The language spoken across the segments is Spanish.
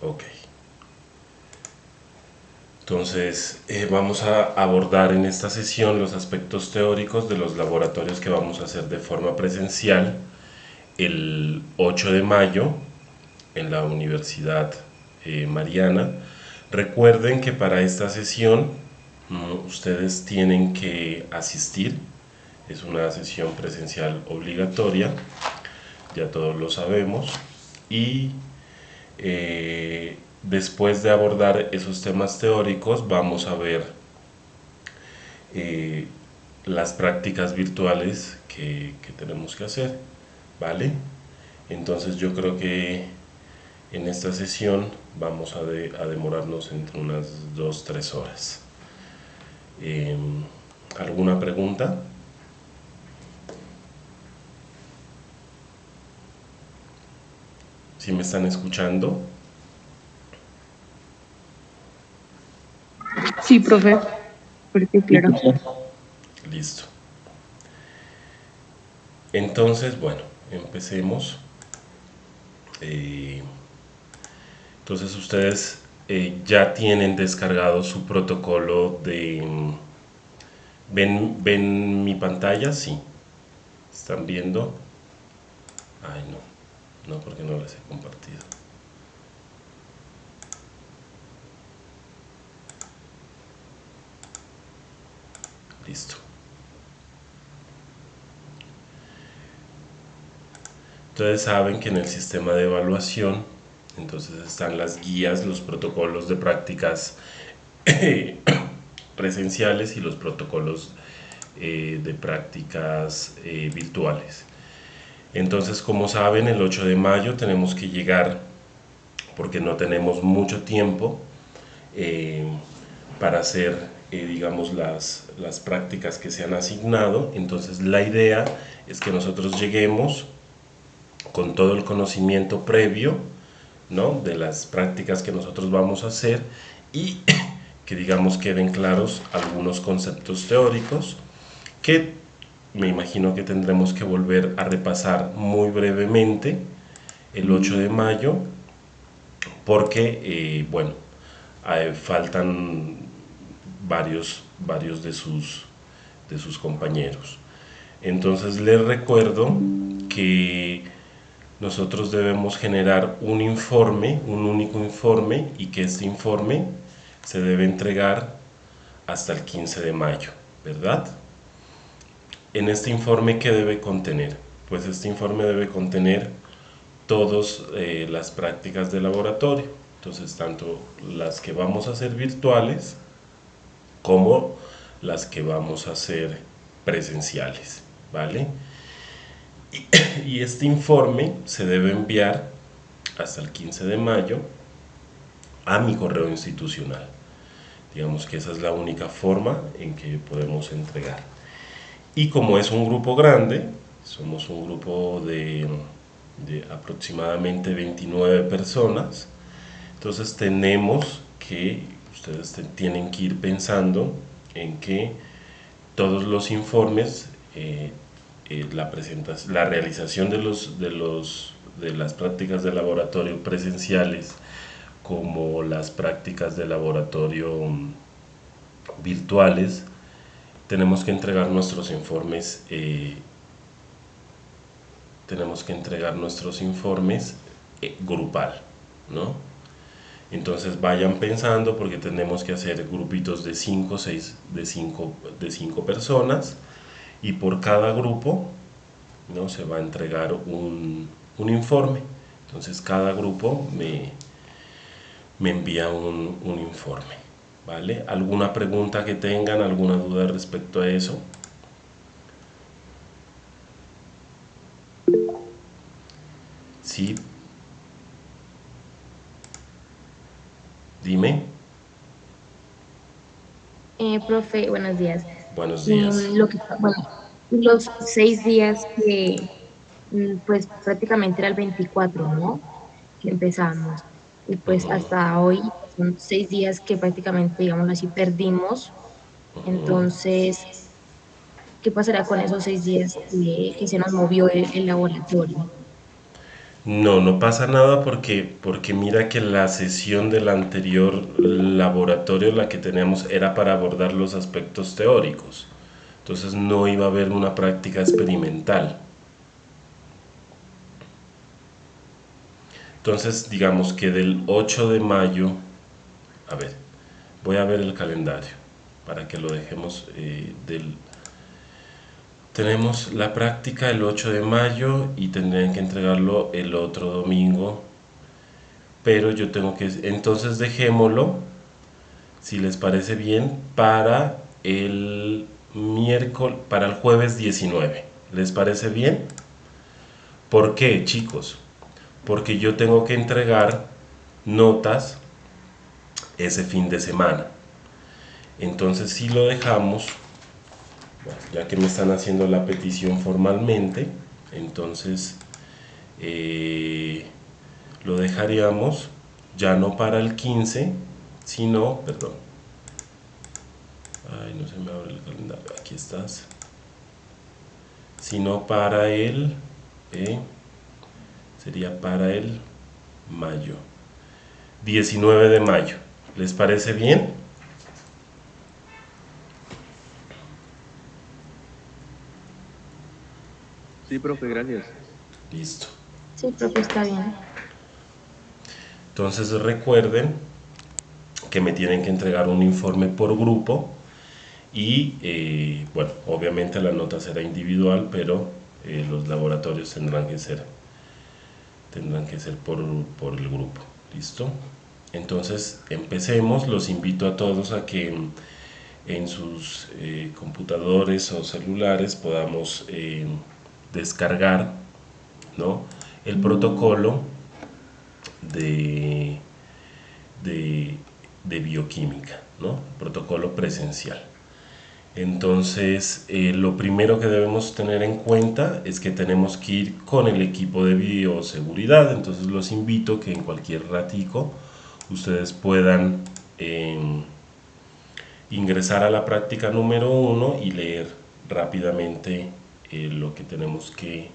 Ok. Entonces, vamos a abordar en esta sesión los aspectos teóricos de los laboratorios que vamos a hacer de forma presencial el 8 de mayo en la Universidad Mariana. Recuerden que para esta sesión ustedes tienen que asistir. Es una sesión presencial obligatoria, ya todos lo sabemos. Y después de abordar esos temas teóricos, vamos a ver eh, las prácticas virtuales que tenemos que hacer, ¿vale? Entonces yo creo que en esta sesión vamos a demorarnos entre unas 2 3 horas. Eh, ¿Alguna pregunta? ¿Si me están escuchando? Sí, profe, porque claro. Listo. Entonces, bueno, empecemos. Eh, entonces ustedes ya tienen descargado su protocolo de... ¿Ven mi pantalla? Sí. ¿Están viendo? Ay, no. No, porque no les he compartido. Listo. Ustedes saben que en el sistema de evaluación, entonces están las guías, los protocolos de prácticas presenciales y los protocolos de prácticas virtuales. Entonces, como saben, el 8 de mayo tenemos que llegar, porque no tenemos mucho tiempo eh, para hacer, digamos, las prácticas que se han asignado. Entonces, la idea es que nosotros lleguemos con todo el conocimiento previo, ¿no?, de las prácticas que nosotros vamos a hacer y que, digamos, queden claros algunos conceptos teóricos que me imagino que tendremos que volver a repasar muy brevemente el 8 de mayo porque, bueno, faltan varios de sus compañeros. Entonces les recuerdo que nosotros debemos generar un informe, un único informe, y que este informe se debe entregar hasta el 15 de mayo, ¿verdad? En este informe, ¿qué debe contener? Pues este informe debe contener todas las prácticas de laboratorio. Entonces, tanto las que vamos a hacer virtuales como las que vamos a hacer presenciales, ¿vale? Y este informe se debe enviar hasta el 15 de mayo a mi correo institucional. Digamos que esa es la única forma en que podemos entregar. Y como es un grupo grande, somos un grupo de aproximadamente 29 personas, entonces tenemos que, ustedes tienen que ir pensando en que todos los informes, la realización de las prácticas de laboratorio presenciales como las prácticas de laboratorio virtuales, tenemos que entregar nuestros informes, grupal, ¿no? Entonces vayan pensando porque tenemos que hacer grupitos de 5 6 de 5 personas y por cada grupo, ¿no?, se va a entregar un informe. Entonces cada grupo me envía un informe, ¿vale? ¿Alguna pregunta que tengan, alguna duda respecto a eso? Sí, dime. Profe, buenos días. Buenos días. Bueno, los 6 días que, pues prácticamente era el 24, ¿no? Que empezamos. Y pues hasta hoy son 6 días que prácticamente, digamos así, perdimos. Entonces, ¿qué pasará con esos 6 días que se nos movió el laboratorio? No, no pasa nada porque mira que la sesión del anterior laboratorio, la que teníamos, era para abordar los aspectos teóricos. Entonces no iba a haber una práctica experimental. Entonces digamos que del 8 de mayo, a ver, voy a ver el calendario para que lo dejemos tenemos la práctica el 8 de mayo y tendrían que entregarlo el otro domingo, pero yo tengo que, entonces dejémoslo, si les parece bien, para el miércoles, para el jueves 19. ¿Les parece bien? ¿Por qué, chicos? Porque yo tengo que entregar notas ese fin de semana. Entonces, si lo dejamos, bueno, ya que me están haciendo la petición formalmente, entonces lo dejaríamos ya no para el 15, sino, perdón, ay, no se me abre el calendario, aquí estás, sino para el, sería para el mayo, 19 de mayo. ¿Les parece bien? Sí, profe, gracias. Listo. Sí, profe, está bien. Entonces recuerden que me tienen que entregar un informe por grupo y bueno, obviamente la nota será individual, pero los laboratorios tendrán que ser por el grupo. ¿Listo? Entonces empecemos. Los invito a todos a que en sus computadores o celulares podamos descargar, ¿no?, el protocolo de, de bioquímica, ¿no?, protocolo presencial. Entonces, lo primero que debemos tener en cuenta es que tenemos que ir con el equipo de bioseguridad. Entonces los invito que en cualquier ratico ustedes puedan ingresar a la práctica número 1 y leer rápidamente lo que tenemos que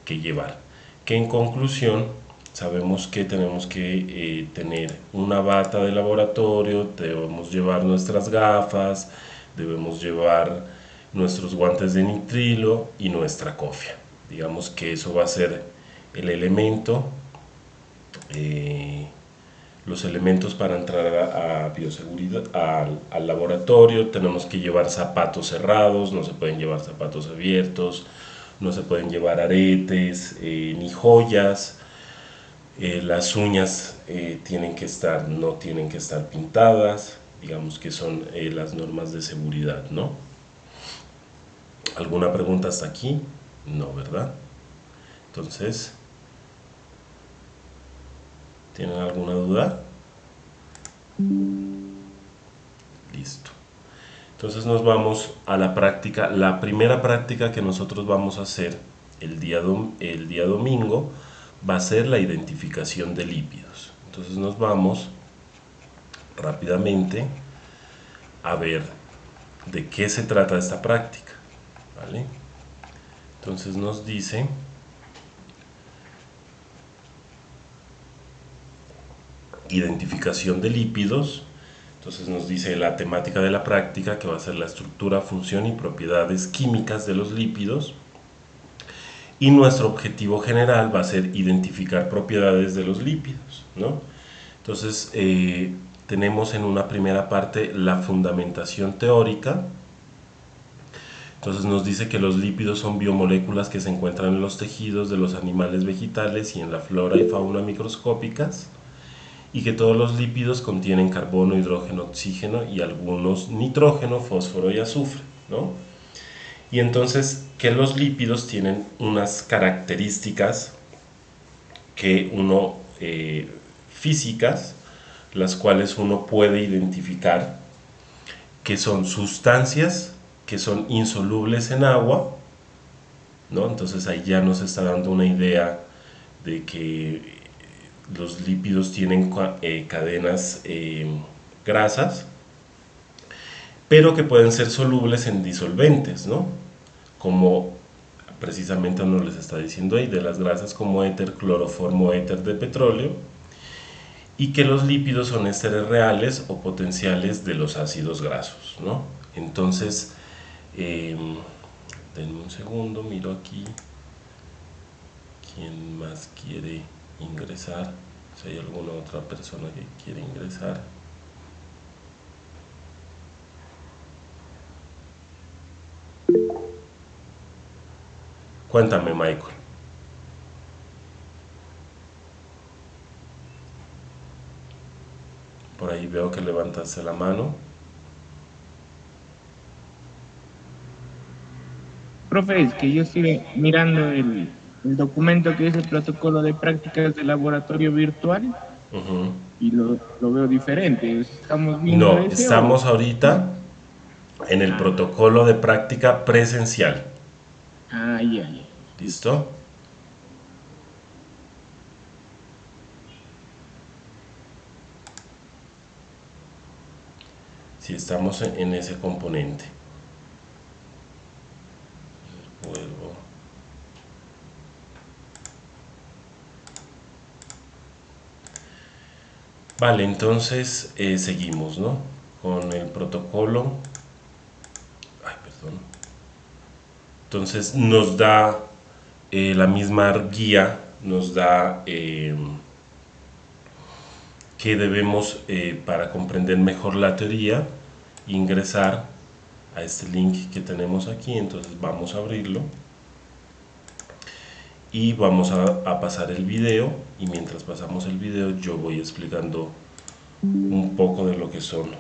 llevar. Que en conclusión, sabemos que tenemos que tener una bata de laboratorio, debemos llevar nuestras gafas, debemos llevar nuestros guantes de nitrilo y nuestra cofia. Digamos que eso va a ser el elemento, los elementos para entrar a bioseguridad, al laboratorio. Tenemos que llevar zapatos cerrados, no se pueden llevar zapatos abiertos, no se pueden llevar aretes ni joyas. Las uñas no tienen que estar pintadas. Digamos que son las normas de seguridad, ¿no? ¿Alguna pregunta hasta aquí? No, ¿verdad? Entonces, ¿tienen alguna duda? Listo. Entonces nos vamos a la práctica. La primera práctica que nosotros vamos a hacer el día domingo va a ser la identificación de lípidos. Entonces nos vamos rápidamente a ver de qué se trata esta práctica, ¿vale? Entonces nos dice identificación de lípidos. Entonces nos dice la temática de la práctica, que va a ser la estructura, función y propiedades químicas de los lípidos. Y nuestro objetivo general va a ser identificar propiedades de los lípidos, ¿no? Entonces tenemos en una primera parte la fundamentación teórica. Entonces nos dice que los lípidos son biomoléculas que se encuentran en los tejidos de los animales vegetales y en la flora y fauna microscópicas, y que todos los lípidos contienen carbono, hidrógeno, oxígeno y algunos nitrógeno, fósforo y azufre, ¿no? Y entonces que los lípidos tienen unas características que físicas, las cuales uno puede identificar, que son sustancias que son insolubles en agua, ¿no? Entonces ahí ya nos está dando una idea de que los lípidos tienen cadenas grasas, pero que pueden ser solubles en disolventes, ¿no? Como precisamente nos les está diciendo ahí, de las grasas como éter, cloroformo, éter de petróleo, y que los lípidos son ésteres reales o potenciales de los ácidos grasos, ¿no? Entonces, denme un segundo, miro aquí quién más quiere ingresar, si hay alguna otra persona que quiere ingresar. Cuéntame, Michael. Por ahí veo que levantaste la mano. Profe, es que yo estoy mirando el documento que es el protocolo de prácticas de laboratorio virtual y lo veo diferente. ¿Estamos viendo No, ese estamos ahorita en el protocolo de práctica presencial. Ya. ¿Listo? Si estamos en ese componente. Vuelvo. Vale, entonces seguimos, ¿no? Con el protocolo. Ay, perdón. Entonces nos da la misma guía, nos da que debemos, para comprender mejor la teoría, ingresar a este link que tenemos aquí. Entonces vamos a abrirlo y vamos a pasar el video, y mientras pasamos el video yo voy explicando un poco de lo que son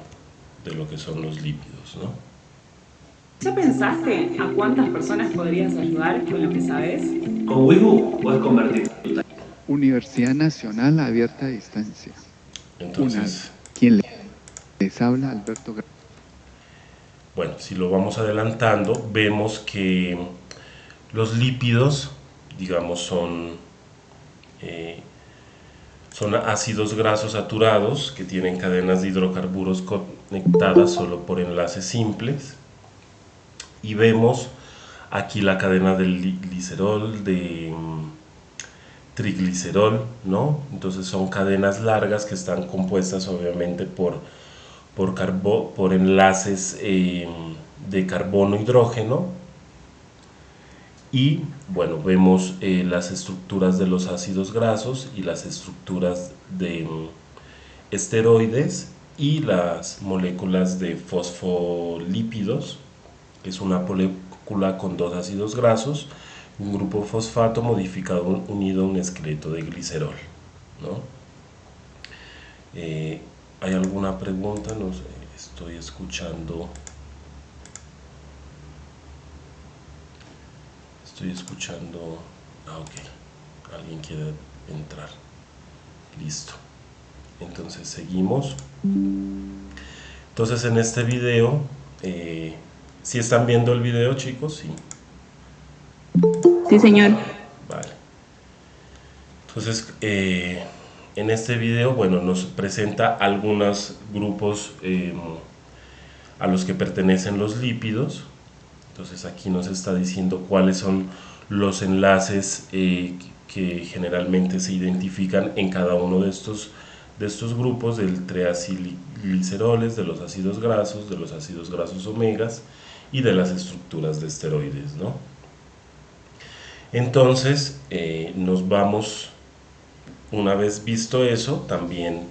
los lípidos, ¿no? ¿Ya pensaste a cuántas personas podrías ayudar con lo que sabes? Con Wibu puedes convertir. Universidad Nacional Abierta a Distancia. Entonces, ¿Quién les habla? Alberto. bueno, si lo vamos adelantando, vemos que los lípidos, digamos, son ácidos grasos saturados que tienen cadenas de hidrocarburos conectadas solo por enlaces simples, y vemos aquí la cadena del glicerol, de triglicerol, ¿no? Entonces son cadenas largas que están compuestas obviamente por enlaces de carbono-hidrógeno. Y bueno, vemos las estructuras de los ácidos grasos y las estructuras de esteroides y las moléculas de fosfolípidos, que es una molécula con dos ácidos grasos, un grupo fosfato modificado unido a un esqueleto de glicerol, ¿no? ¿Hay alguna pregunta? No sé, estoy escuchando. Ok, alguien quiere entrar. Listo. Entonces seguimos. Entonces en este video, ¿sí están viendo el video, chicos? Sí. Sí, señor. Vale. Entonces, en este video, bueno, nos presenta algunos grupos a los que pertenecen los lípidos. Entonces aquí nos está diciendo cuáles son los enlaces que generalmente se identifican en cada uno de estos grupos, del triacilgliceroles, de los ácidos grasos omegas y de las estructuras de esteroides, ¿no? Entonces nos vamos, una vez visto eso, también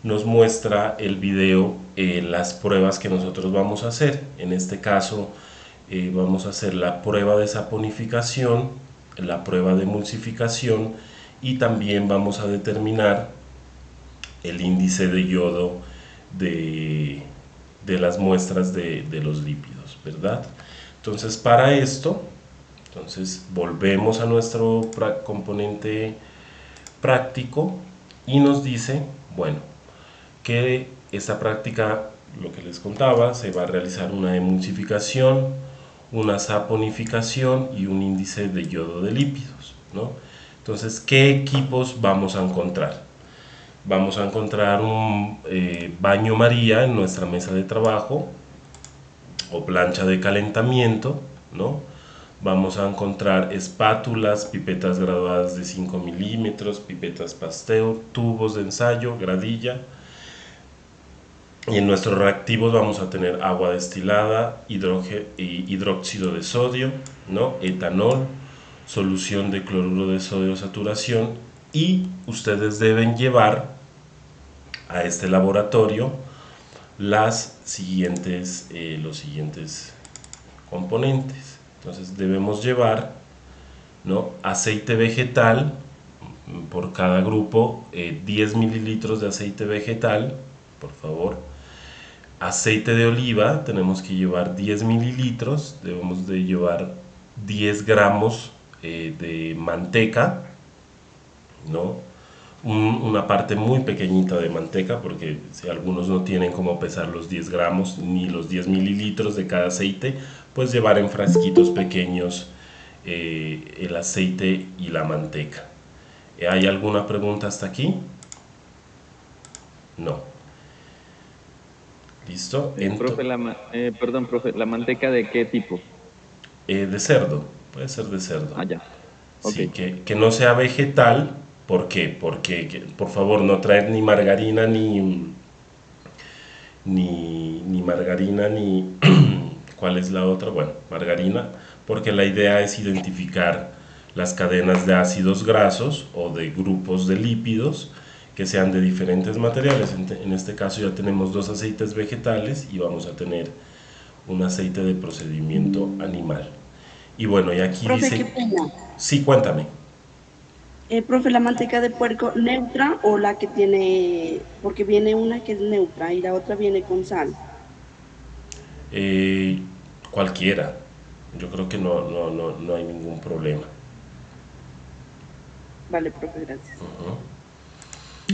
nos muestra el video las pruebas que nosotros vamos a hacer. En este caso vamos a hacer la prueba de saponificación, la prueba de emulsificación, y también vamos a determinar el índice de yodo de las muestras de los lípidos, ¿verdad? Entonces para esto, volvemos a nuestro componente práctico y nos dice, bueno, que esta práctica, lo que les contaba, se va a realizar una emulsificación, una saponificación y un índice de yodo de lípidos, ¿no? Entonces, ¿qué equipos vamos a encontrar? Vamos a encontrar un baño María en nuestra mesa de trabajo o plancha de calentamiento, ¿no? Vamos a encontrar espátulas, pipetas graduadas de 5 milímetros, pipetas Pasteur, tubos de ensayo, gradilla. Y en nuestros reactivos vamos a tener agua destilada, hidróxido de sodio, ¿no? Etanol, solución de cloruro de sodio saturación, y ustedes deben llevar a este laboratorio los siguientes componentes. Entonces debemos llevar, ¿no? Aceite vegetal, por cada grupo 10 mililitros de aceite vegetal, por favor. Aceite de oliva, tenemos que llevar 10 mililitros, debemos de llevar 10 gramos de manteca, ¿no? Una parte muy pequeñita de manteca, porque si algunos no tienen cómo pesar los 10 gramos ni los 10 mililitros de cada aceite, pues llevar en frasquitos pequeños el aceite y la manteca. ¿Hay alguna pregunta hasta aquí? No. ¿Listo? Profe, perdón, profe, ¿la manteca de qué tipo? De cerdo, puede ser de cerdo. Ah, ya. Sí, Ok. que no sea vegetal. ¿Por qué? Porque, por favor, no traer ni margarina ni margarina ni ¿cuál es la otra? Bueno, margarina, porque la idea es identificar las cadenas de ácidos grasos o de grupos de lípidos que sean de diferentes materiales. En este caso ya tenemos 2 aceites vegetales y vamos a tener un aceite de procedimiento animal. Y bueno, y aquí Profe, dice... qué pena. Sí, cuéntame. Profe, ¿la manteca de puerco neutra o la que tiene, porque viene una que es neutra y la otra viene con sal? Cualquiera. Yo creo que no hay ningún problema. Vale, profe, gracias.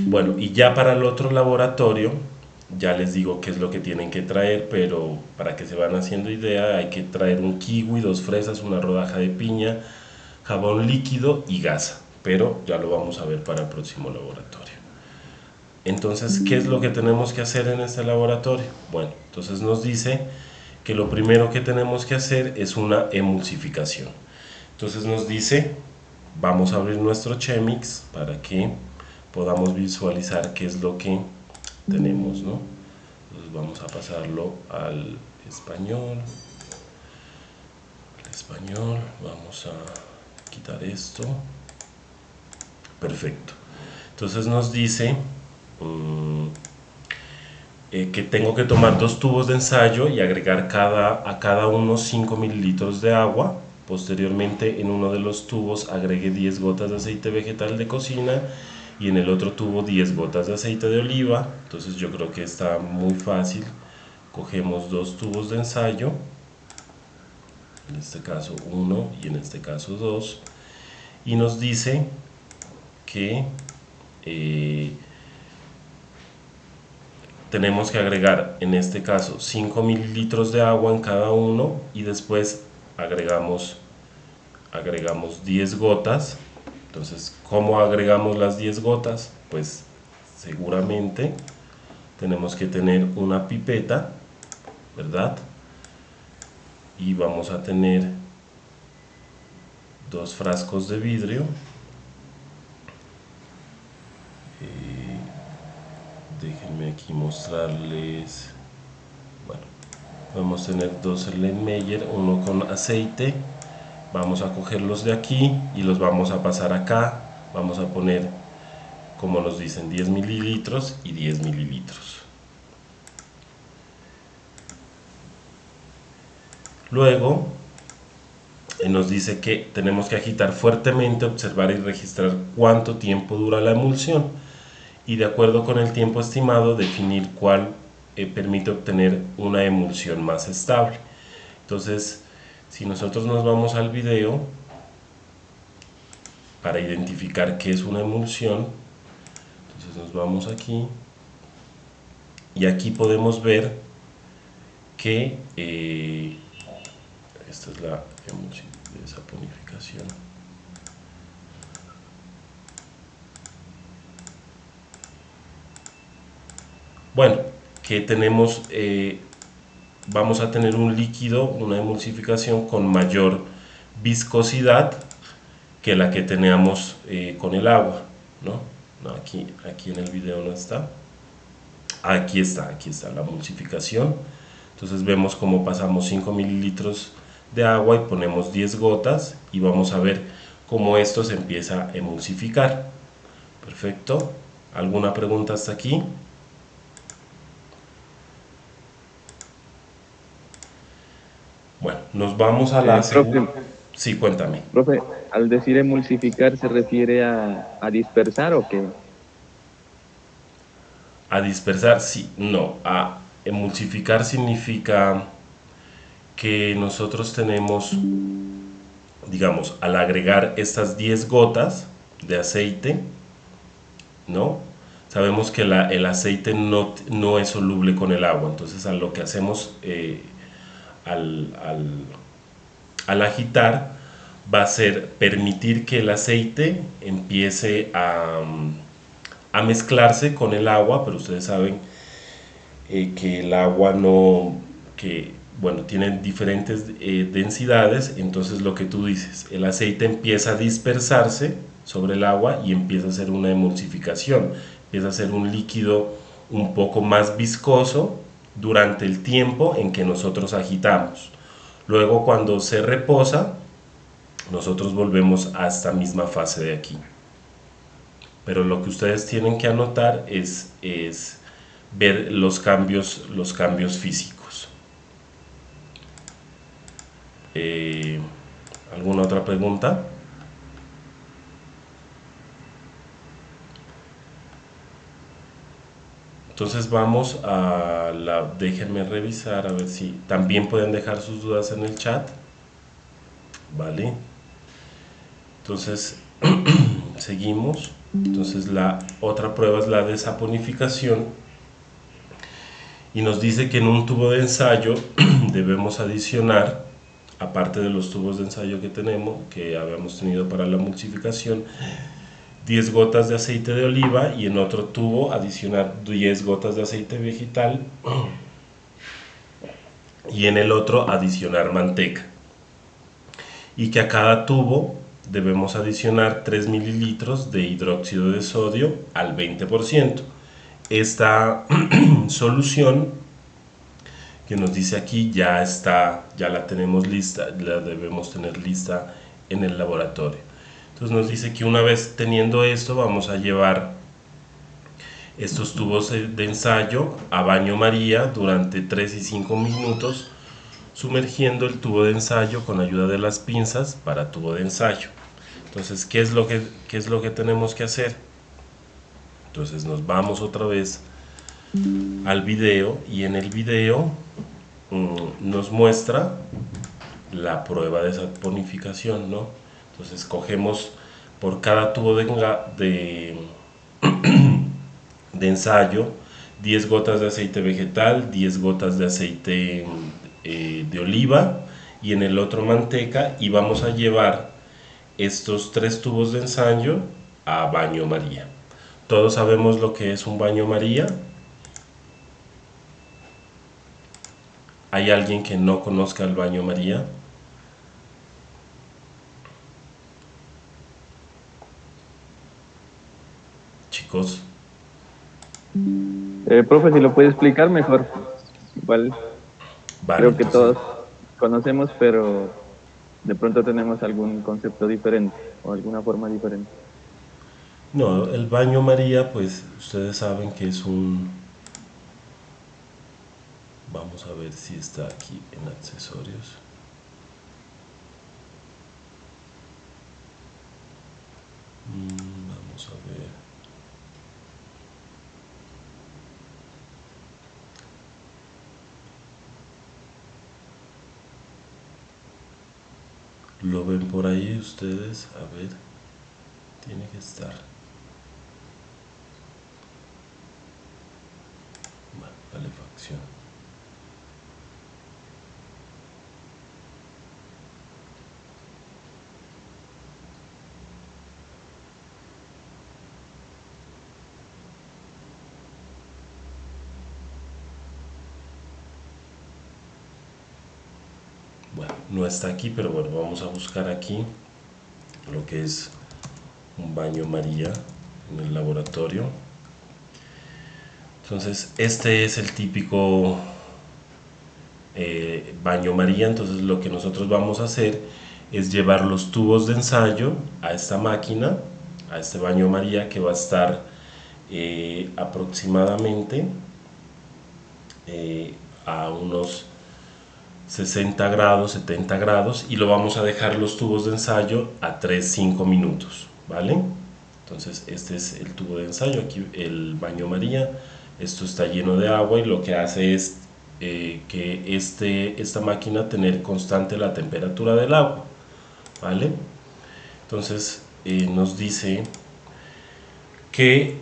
Bueno, y ya para el otro laboratorio, ya les digo qué es lo que tienen que traer, pero para que se van haciendo idea, hay que traer un kiwi, 2 fresas, una rodaja de piña, jabón líquido y gasa, pero ya lo vamos a ver para el próximo laboratorio. Entonces, ¿qué es lo que tenemos que hacer en este laboratorio? Bueno, entonces nos dice que lo primero que tenemos que hacer es una emulsificación. Entonces nos dice, vamos a abrir nuestro Chemix para que podamos visualizar qué es lo que tenemos, ¿no? Entonces vamos a pasarlo al español. Vamos a quitar esto. Perfecto. Entonces nos dice que tengo que tomar 2 tubos de ensayo y agregar a cada uno 5 mililitros de agua. Posteriormente, en uno de los tubos agregué 10 gotas de aceite vegetal de cocina y en el otro tubo 10 gotas de aceite de oliva. Entonces yo creo que está muy fácil. Cogemos 2 tubos de ensayo, en este caso 1 y en este caso 2, y nos dice que tenemos que agregar en este caso 5 mililitros de agua en cada uno y después agregamos 10 gotas. Entonces, ¿cómo agregamos las 10 gotas? Pues seguramente tenemos que tener una pipeta, ¿verdad? Y vamos a tener 2 frascos de vidrio. Déjenme aquí mostrarles. Bueno, vamos a tener 2 Erlenmeyer, uno con aceite. Vamos a cogerlos de aquí y los vamos a pasar acá. Vamos a poner, como nos dicen, 10 mililitros y 10 mililitros. Luego nos dice que tenemos que agitar fuertemente, observar y registrar cuánto tiempo dura la emulsión y de acuerdo con el tiempo estimado definir cuál permite obtener una emulsión más estable. Entonces, si nosotros nos vamos al video para identificar qué es una emulsión, entonces nos vamos aquí y aquí podemos ver que esta es la emulsión de saponificación. Bueno, que tenemos, vamos a tener un líquido, una emulsificación con mayor viscosidad que la que teníamos con el agua, ¿no? No, aquí en el video no está. Aquí está la emulsificación. Entonces vemos cómo pasamos 5 mililitros de agua y ponemos 10 gotas y vamos a ver cómo esto se empieza a emulsificar. Perfecto. ¿Alguna pregunta hasta aquí? Bueno, nos vamos a la segunda. Sí, cuéntame. Profe, al decir emulsificar, ¿se refiere a dispersar o qué? A dispersar, sí, no. A emulsificar significa que nosotros tenemos, digamos, al agregar estas 10 gotas de aceite, ¿no? Sabemos que el aceite no es soluble con el agua, entonces a lo que hacemos al agitar va a ser permitir que el aceite empiece a mezclarse con el agua, pero ustedes saben que el agua bueno, tiene diferentes densidades, entonces lo que tú dices, el aceite empieza a dispersarse sobre el agua y empieza a hacer una emulsificación, empieza a ser un líquido un poco más viscoso durante el tiempo en que nosotros agitamos. Luego, cuando se reposa, nosotros volvemos a esta misma fase de aquí. Pero lo que ustedes tienen que anotar es ver los cambios físicos. ¿Alguna otra pregunta? Entonces vamos a déjenme revisar a ver si también pueden dejar sus dudas en el chat. Vale. Entonces seguimos. Entonces la otra prueba es la desaponificación y nos dice que en un tubo de ensayo debemos adicionar, aparte de los tubos de ensayo que habíamos tenido para la emulsificación, 10 gotas de aceite de oliva y en otro tubo adicionar 10 gotas de aceite vegetal y en el otro adicionar manteca, y que a cada tubo debemos adicionar 3 mililitros de hidróxido de sodio al 20%. Esta solución que nos dice aquí ya la tenemos lista, la debemos tener lista en el laboratorio. Entonces nos dice que una vez teniendo esto vamos a llevar estos tubos de ensayo a baño María durante 3 y 5 minutos, sumergiendo el tubo de ensayo con ayuda de las pinzas para tubo de ensayo. Entonces, ¿qué es lo que tenemos que hacer? Entonces nos vamos otra vez al video y en el video nos muestra la prueba de saponificación, ¿no? Entonces cogemos por cada tubo de ensayo 10 gotas de aceite vegetal, 10 gotas de aceite de oliva y en el otro manteca, y vamos a llevar estos 3 tubos de ensayo a baño María. Todos sabemos lo que es un baño María. ¿Hay alguien que no conozca el baño María? Chicos. Profe, si lo puede explicar mejor. Igual Vale, creo que entonces, todos conocemos, pero de pronto tenemos algún concepto diferente o alguna forma diferente. no, el baño María, pues ustedes saben que es vamos a ver si está aquí en accesorios. Vamos a ver. ¿Lo ven por ahí ustedes? A ver, tiene que estar. Bueno, calefacción. Bueno, no está aquí, pero bueno, vamos a buscar aquí lo que es un baño María en el laboratorio. Entonces, este es el típico baño María. Entonces, lo que nosotros vamos a hacer es llevar los tubos de ensayo a esta máquina, a este baño María, que va a estar aproximadamente a unos 60 grados, 70 grados, y lo vamos a dejar los tubos de ensayo a 3-5 minutos, ¿vale? Entonces este es el tubo de ensayo, aquí el baño María. Esto está lleno de agua y lo que hace es que esta máquina tener constante la temperatura del agua, ¿vale? Entonces nos dice que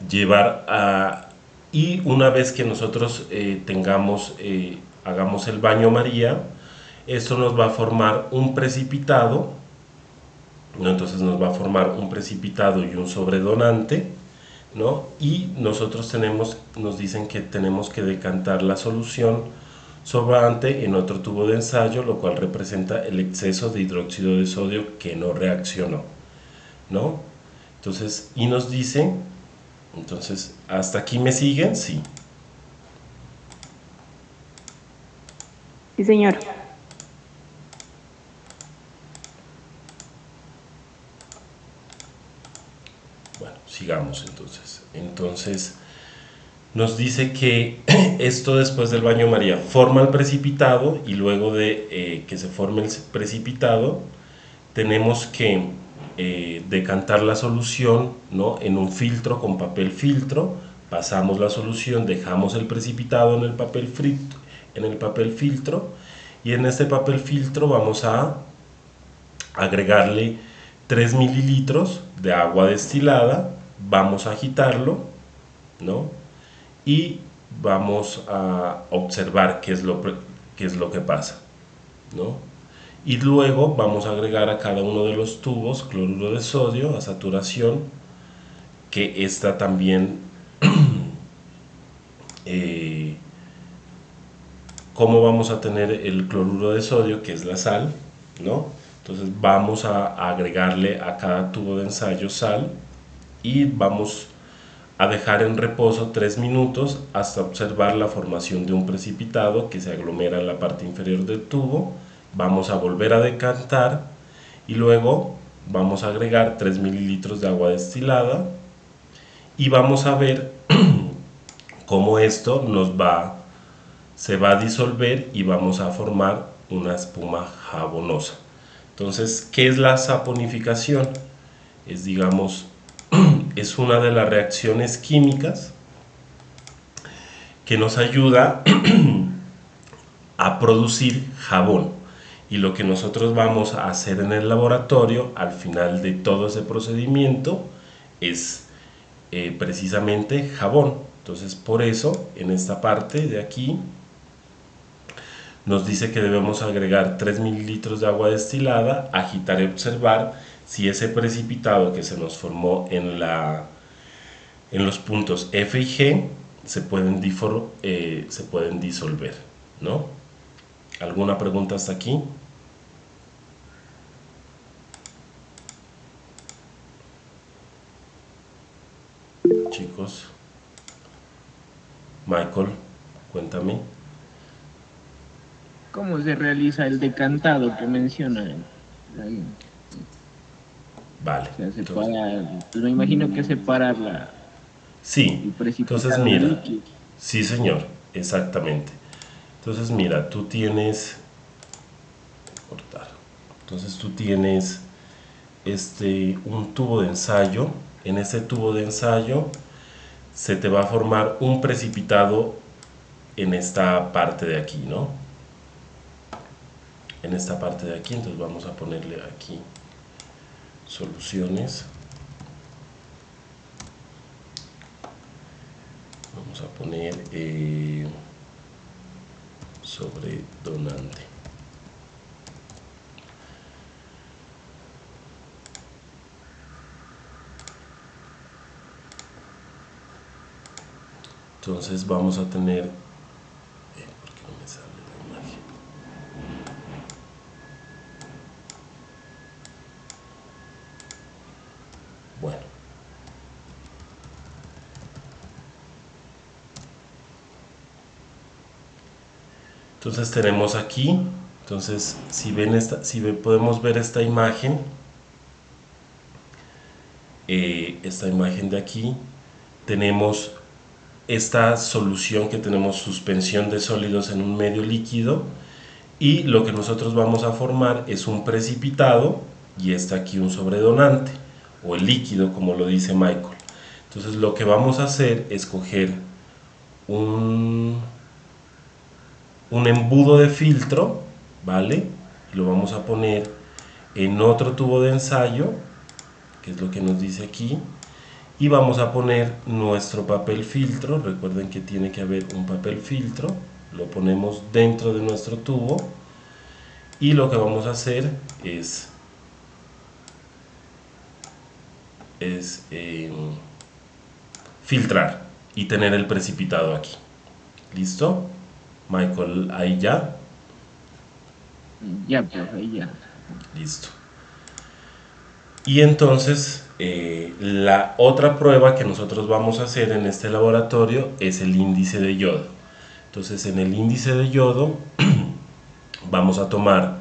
llevar a... Y una vez que nosotros hagamos el baño María, esto nos va a formar un precipitado, ¿no? Entonces nos va a formar un precipitado y un sobredonante, ¿no? Y nosotros nos dicen que tenemos que decantar la solución sobrante en otro tubo de ensayo, lo cual representa el exceso de hidróxido de sodio que no reaccionó, ¿no? Entonces, y nos dice, entonces, ¿hasta aquí me siguen? Sí. Sí, señor. Bueno, sigamos entonces. Entonces, nos dice que esto después del baño María forma el precipitado y luego de que se forme el precipitado, tenemos que decantar la solución, ¿no? En un filtro con papel filtro, pasamos la solución, dejamos el precipitado en el papel filtro y en este papel filtro vamos a agregarle 3 mililitros de agua destilada, vamos a agitarlo, ¿no? Y vamos a observar qué es lo que pasa, ¿no? Y luego vamos a agregar a cada uno de los tubos cloruro de sodio a saturación, que está también ¿cómo vamos a tener el cloruro de sodio, que es la sal, ¿no? Entonces vamos a agregarle a cada tubo de ensayo sal y vamos a dejar en reposo 3 minutos hasta observar la formación de un precipitado que se aglomera en la parte inferior del tubo. Vamos a volver a decantar y luego vamos a agregar 3 mililitros de agua destilada y vamos a ver cómo esto se va a disolver y vamos a formar una espuma jabonosa. Entonces, ¿qué es la saponificación? Es, digamos, es una de las reacciones químicas que nos ayuda a producir jabón. Y lo que nosotros vamos a hacer en el laboratorio al final de todo ese procedimiento es precisamente jabón. Entonces, por eso, en esta parte de aquí nos dice que debemos agregar 3 mililitros de agua destilada, agitar y observar si ese precipitado que se nos formó en los puntos F y G se pueden disolver, ¿no? ¿Alguna pregunta hasta aquí? Chicos. Michael, cuéntame. ¿Cómo se realiza el decantado que menciona? Vale. O sea, me imagino que separar la... Sí, entonces mira, sí señor, exactamente. Entonces mira, tú tienes, un tubo de ensayo. En ese tubo de ensayo se te va a formar un precipitado en esta parte de aquí, ¿no? En esta parte de aquí, entonces vamos a ponerle aquí soluciones. Vamos a poner sobre donante. Entonces vamos a tener, ¿por qué no me sale la imagen? Entonces tenemos aquí, entonces si ven podemos ver esta imagen de aquí, tenemos esta solución que tenemos suspensión de sólidos en un medio líquido, y lo que nosotros vamos a formar es un precipitado y está aquí un sobredonante o el líquido, como lo dice Michael. Entonces lo que vamos a hacer es coger un embudo de filtro, ¿vale? Y lo vamos a poner en otro tubo de ensayo, que es lo que nos dice aquí, y vamos a poner nuestro papel filtro. Recuerden que tiene que haber un papel filtro, lo ponemos dentro de nuestro tubo, y lo que vamos a hacer es filtrar y tener el precipitado aquí. ¿Listo? Michael, ahí ya. Ya, pues ahí ya. Listo. Y entonces la otra prueba que nosotros vamos a hacer en este laboratorio es el índice de yodo. Entonces en el índice de yodo vamos a tomar,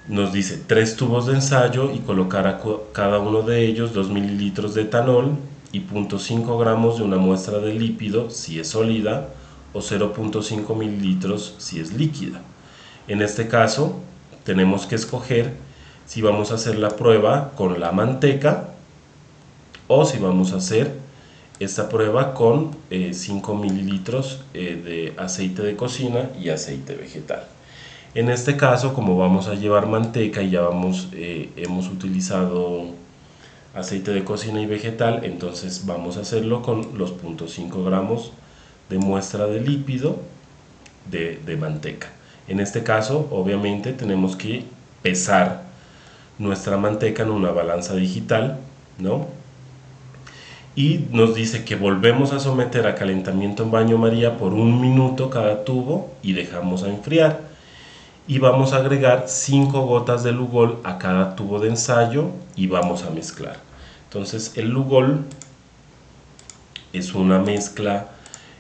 nos dice 3 tubos de ensayo y colocar a cada uno de ellos 2 mililitros de etanol y 0.5 gramos de una muestra de lípido si es sólida, o 0.5 mililitros si es líquida. En este caso tenemos que escoger si vamos a hacer la prueba con la manteca o si vamos a hacer esta prueba con 5 mililitros de aceite de cocina y aceite vegetal. En este caso, como vamos a llevar manteca y ya hemos utilizado aceite de cocina y vegetal, entonces vamos a hacerlo con los 0.5 gramos de muestra de lípido de manteca. En este caso, obviamente, tenemos que pesar nuestra manteca en una balanza digital, ¿no? Y nos dice que volvemos a someter a calentamiento en baño María por 1 minuto cada tubo y dejamos a enfriar. Y vamos a agregar 5 gotas de Lugol a cada tubo de ensayo y vamos a mezclar. Entonces el Lugol es una mezcla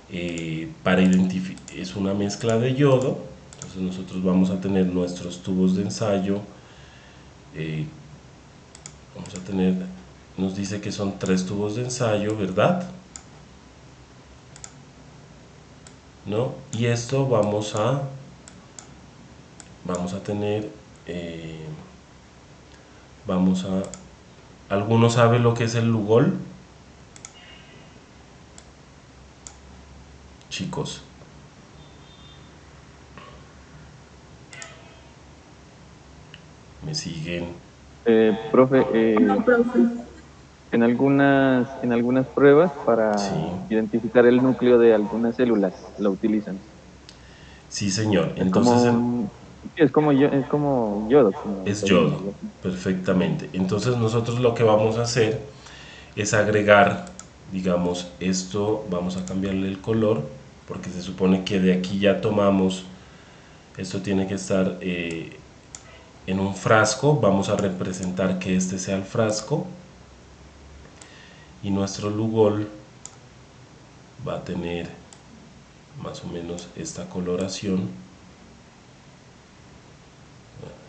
es una mezcla de yodo. Entonces nosotros vamos a tener nuestros tubos de ensayo, vamos a tener, nos dice que son 3 tubos de ensayo, ¿verdad? ¿No? Y esto vamos a tener, ¿alguno sabe lo que es el Lugol? Chicos. ¿Me siguen? Profe, No, profe. en algunas pruebas para identificar el núcleo de algunas células lo utilizan. Sí, señor. Entonces es como yodo. Es yodo, perfectamente. Entonces nosotros lo que vamos a hacer es agregar, digamos, esto, vamos a cambiarle el color, porque se supone que de aquí ya tomamos, esto tiene que estar en un frasco. Vamos a representar que este sea el frasco, y nuestro Lugol va a tener más o menos esta coloración.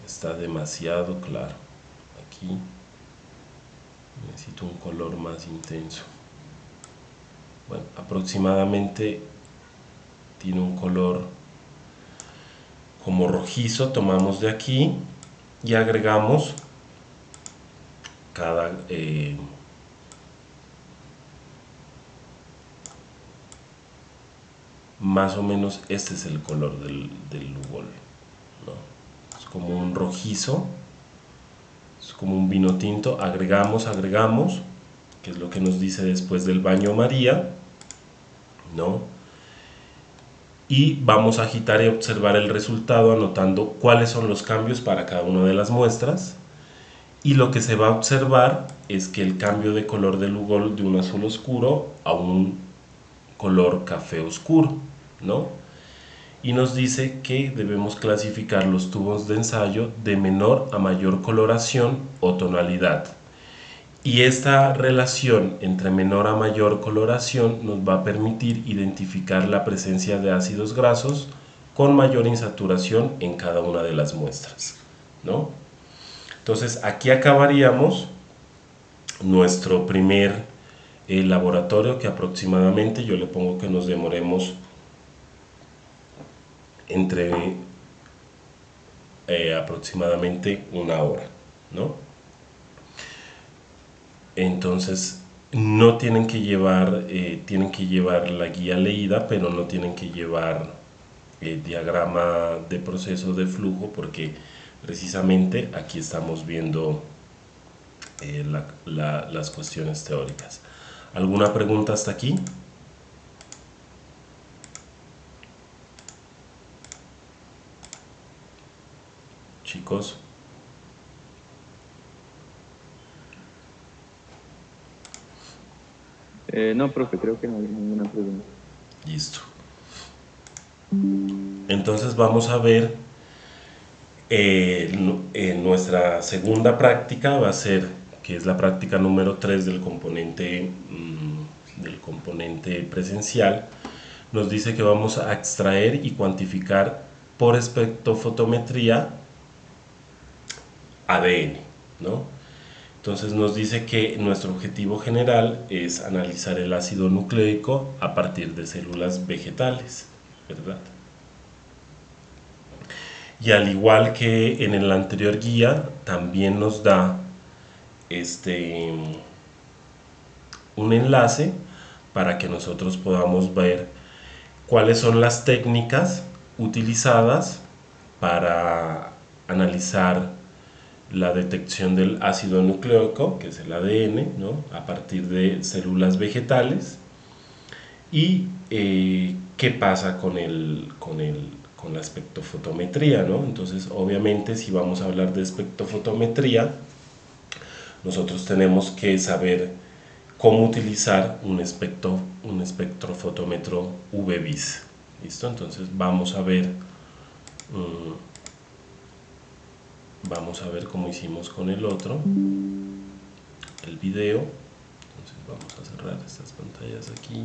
Está demasiado claro. Aquí necesito un color más intenso. Bueno, aproximadamente tiene un color como rojizo. Tomamos de aquí y agregamos cada más o menos este es el color del Lugol, ¿no? Es como un rojizo, es como un vino tinto. Agregamos, que es lo que nos dice después del baño María, ¿no? Y vamos a agitar y observar el resultado, anotando cuáles son los cambios para cada una de las muestras. Y lo que se va a observar es que el cambio de color del Lugol de un azul oscuro a un color café oscuro, ¿no? Y nos dice que debemos clasificar los tubos de ensayo de menor a mayor coloración o tonalidad. Y esta relación entre menor a mayor coloración nos va a permitir identificar la presencia de ácidos grasos con mayor insaturación en cada una de las muestras, ¿no? Entonces aquí acabaríamos nuestro primer laboratorio, que aproximadamente yo le pongo que nos demoremos entre aproximadamente 1 hora, ¿no? Entonces no tienen que llevar la guía leída, pero no tienen que llevar diagrama de proceso de flujo, porque precisamente aquí estamos viendo las cuestiones teóricas. ¿Alguna pregunta hasta aquí? Chicos. No, profe, creo que no hay ninguna pregunta. Listo. Entonces vamos a ver, nuestra segunda práctica va a ser, que es la práctica número 3 del componente presencial. Nos dice que vamos a extraer y cuantificar por espectrofotometría ADN, ¿no? Entonces nos dice que nuestro objetivo general es analizar el ácido nucleico a partir de células vegetales, ¿verdad? Y al igual que en el anterior guía, también nos da un enlace para que nosotros podamos ver cuáles son las técnicas utilizadas para analizar la detección del ácido nucleico, que es el ADN, ¿no? A partir de células vegetales, y qué pasa con la espectrofotometría, ¿no? Entonces, obviamente, si vamos a hablar de espectrofotometría, nosotros tenemos que saber cómo utilizar un espectrofotómetro UV-Vis. ¿Listo? Entonces, vamos a ver cómo hicimos con el otro, el video. Entonces, vamos a cerrar estas pantallas aquí.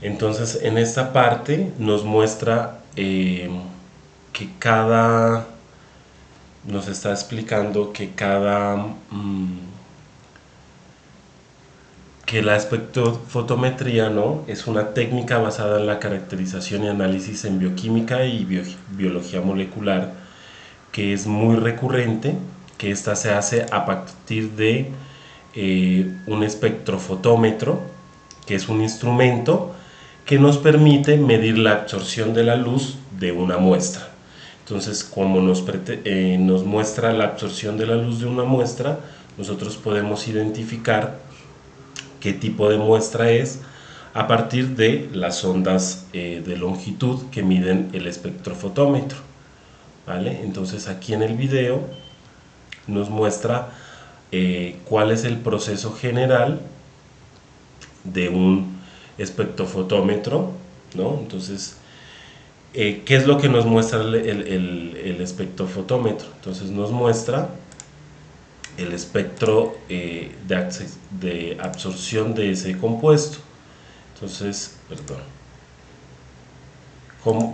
Entonces, en esta parte nos muestra nos está explicando que la espectrofotometría, ¿no?, es una técnica basada en la caracterización y análisis en bioquímica y biología molecular, que es muy recurrente, que esta se hace a partir de un espectrofotómetro, que es un instrumento que nos permite medir la absorción de la luz de una muestra. Entonces, como nos muestra la absorción de la luz de una muestra, nosotros podemos identificar qué tipo de muestra es a partir de las ondas de longitud que miden el espectrofotómetro, ¿vale? Entonces, aquí en el video nos muestra cuál es el proceso general de un espectrofotómetro, ¿no? Entonces, ¿qué es lo que nos muestra el espectrofotómetro? Entonces nos muestra el espectro de absorción de ese compuesto. Entonces, perdón,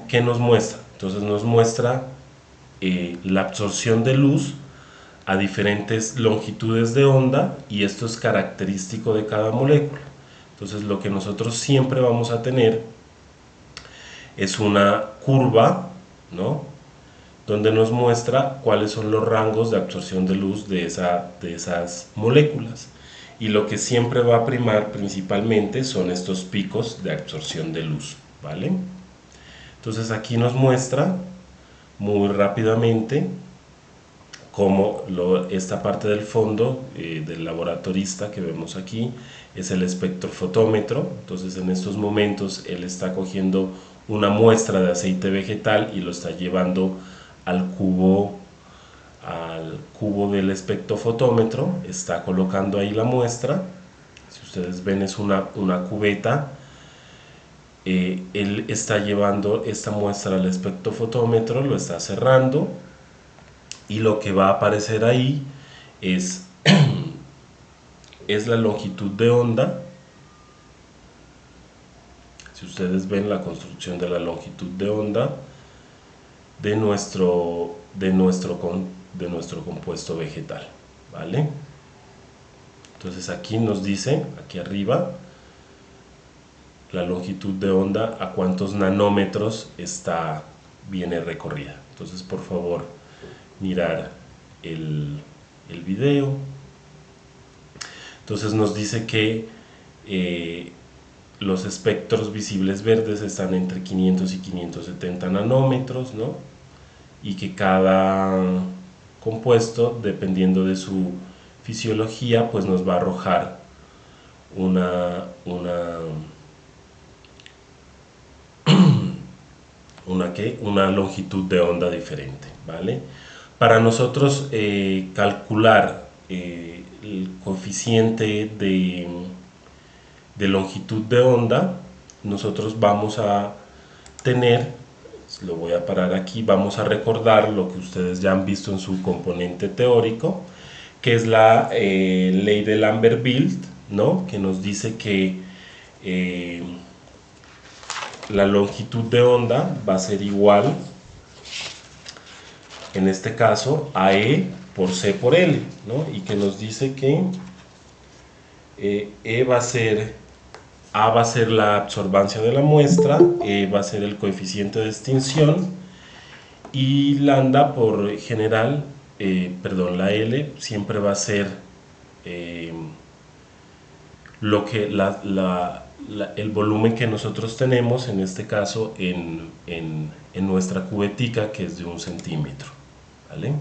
¿qué nos muestra? Entonces nos muestra la absorción de luz a diferentes longitudes de onda, y esto es característico de cada molécula. Entonces lo que nosotros siempre vamos a tener es una curva, ¿no?, donde nos muestra cuáles son los rangos de absorción de luz de esas moléculas, y lo que siempre va a primar principalmente son estos picos de absorción de luz, ¿vale? Entonces aquí nos muestra muy rápidamente cómo esta parte del fondo del laboratorista que vemos aquí es el espectrofotómetro. Entonces en estos momentos él está cogiendo una muestra de aceite vegetal y lo está llevando al cubo del espectrofotómetro, está colocando ahí la muestra. Si ustedes ven, es una cubeta él está llevando esta muestra al espectrofotómetro, lo está cerrando y lo que va a aparecer ahí es, es la longitud de onda. Si ustedes ven la construcción de la longitud de onda de nuestro compuesto vegetal, ¿vale? Entonces aquí nos dice, aquí arriba, la longitud de onda a cuántos nanómetros viene recorrida. Entonces, por favor, mirar el video. Entonces nos dice que los espectros visibles verdes están entre 500 y 570 nanómetros, ¿no? Y que cada compuesto, dependiendo de su fisiología, pues nos va a arrojar una longitud de onda diferente, ¿vale? Para nosotros calcular el coeficiente de longitud de onda, nosotros vamos a tener, lo voy a parar aquí, vamos a recordar lo que ustedes ya han visto en su componente teórico, que es la ley de Lambert-Wilt, ¿no? Que nos dice que la longitud de onda va a ser igual, en este caso, a E por C por L, ¿no? Y que nos dice que A va a ser la absorbancia de la muestra, E va a ser el coeficiente de extinción, y lambda por general, la L siempre va a ser el volumen que nosotros tenemos, en este caso en nuestra cubetica, que es de 1 centímetro, ¿vale?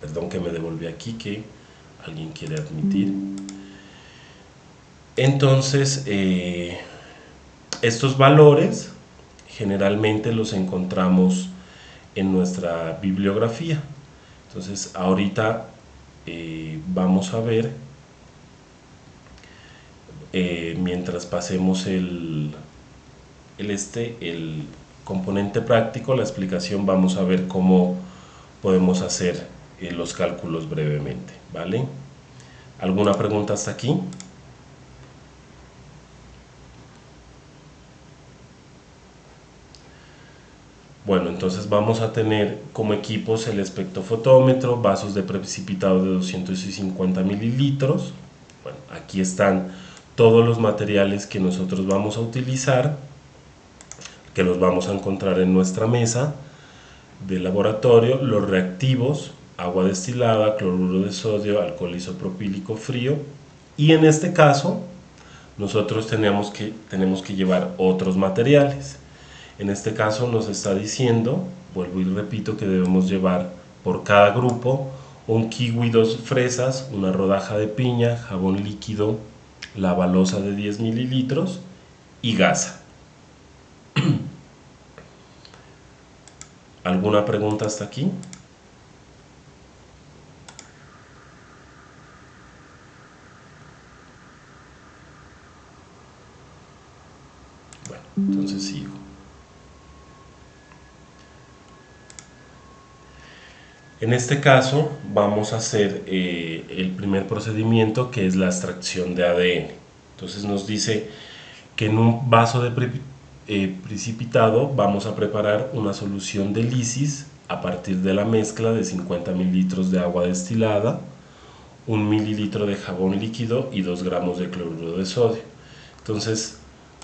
Perdón que me devolví aquí, que alguien quiere admitir. Entonces, estos valores generalmente los encontramos en nuestra bibliografía. Entonces, ahorita vamos a ver, mientras pasemos el componente práctico, la explicación, vamos a ver cómo podemos hacer los cálculos brevemente, ¿vale? ¿Alguna pregunta hasta aquí? Bueno, entonces vamos a tener como equipos el espectrofotómetro, vasos de precipitado de 250 mililitros. Bueno, aquí están todos los materiales que nosotros vamos a utilizar, que los vamos a encontrar en nuestra mesa de laboratorio, los reactivos, agua destilada, cloruro de sodio, alcohol isopropílico frío, y en este caso nosotros tenemos que llevar otros materiales. En este caso nos está diciendo, vuelvo y repito, que debemos llevar por cada grupo un kiwi, 2 fresas, una rodaja de piña, jabón líquido, la balosa de 10 mililitros y gasa. ¿Alguna pregunta hasta aquí? Bueno, entonces sigo. En este caso vamos a hacer el primer procedimiento, que es la extracción de ADN. Entonces nos dice que en un vaso de precipitado vamos a preparar una solución de lisis a partir de la mezcla de 50 mililitros de agua destilada, 1 mililitro de jabón líquido y 2 gramos de cloruro de sodio. Entonces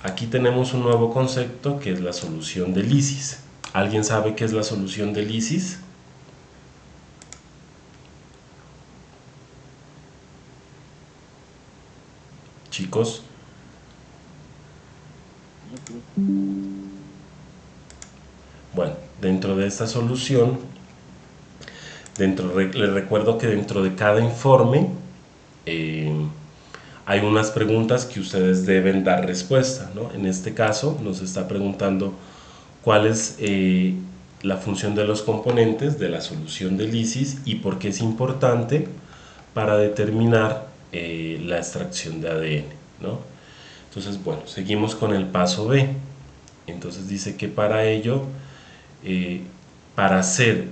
aquí tenemos un nuevo concepto, que es la solución de lisis. ¿Alguien sabe qué es la solución de lisis? Chicos. Bueno, dentro de esta solución, les recuerdo que dentro de cada informe hay unas preguntas que ustedes deben dar respuesta, ¿no? En este caso nos está preguntando cuál es la función de los componentes de la solución de lisis y por qué es importante para determinar la extracción de ADN, ¿no? Entonces, bueno, seguimos con el paso B. Entonces dice que para ello, para hacer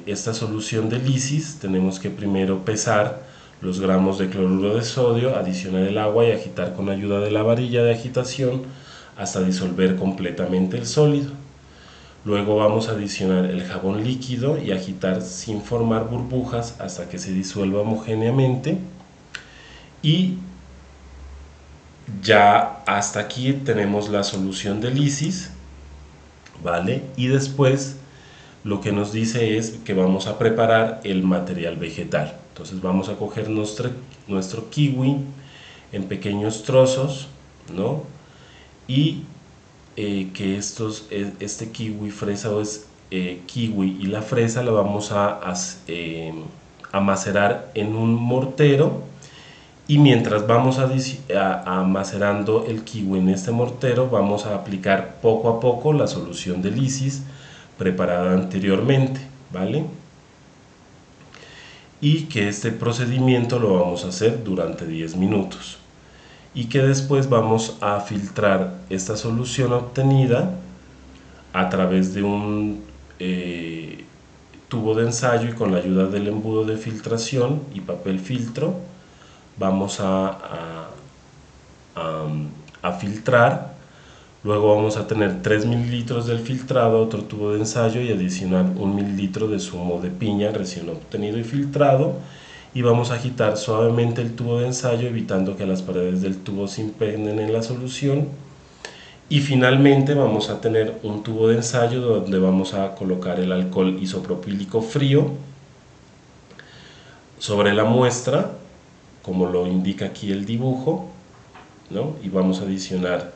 esta solución de lisis, tenemos que primero pesar los gramos de cloruro de sodio, adicionar el agua y agitar con ayuda de la varilla de agitación hasta disolver completamente el sólido. Luego vamos a adicionar el jabón líquido y agitar sin formar burbujas hasta que se disuelva homogéneamente. Y ya hasta aquí tenemos la solución de lisis, ¿vale? Y después lo que nos dice es que vamos a preparar el material vegetal. Entonces vamos a coger nuestro kiwi en pequeños trozos, ¿no? Y que este kiwi, fresa o kiwi y la fresa la vamos a macerar en un mortero, y mientras vamos a macerando el kiwi en este mortero, vamos a aplicar poco a poco la solución de lisis preparada anteriormente, ¿vale? Y que este procedimiento lo vamos a hacer durante 10 minutos. Y que después vamos a filtrar esta solución obtenida a través de un tubo de ensayo, y con la ayuda del embudo de filtración y papel filtro vamos a filtrar. Luego vamos a tener 3 mililitros del filtrado, otro tubo de ensayo y adicionar 1 mililitro de zumo de piña recién obtenido y filtrado, y vamos a agitar suavemente el tubo de ensayo evitando que las paredes del tubo se impregnen en la solución. Y finalmente vamos a tener un tubo de ensayo donde vamos a colocar el alcohol isopropílico frío sobre la muestra, como lo indica aquí el dibujo, ¿no? Y vamos a adicionar.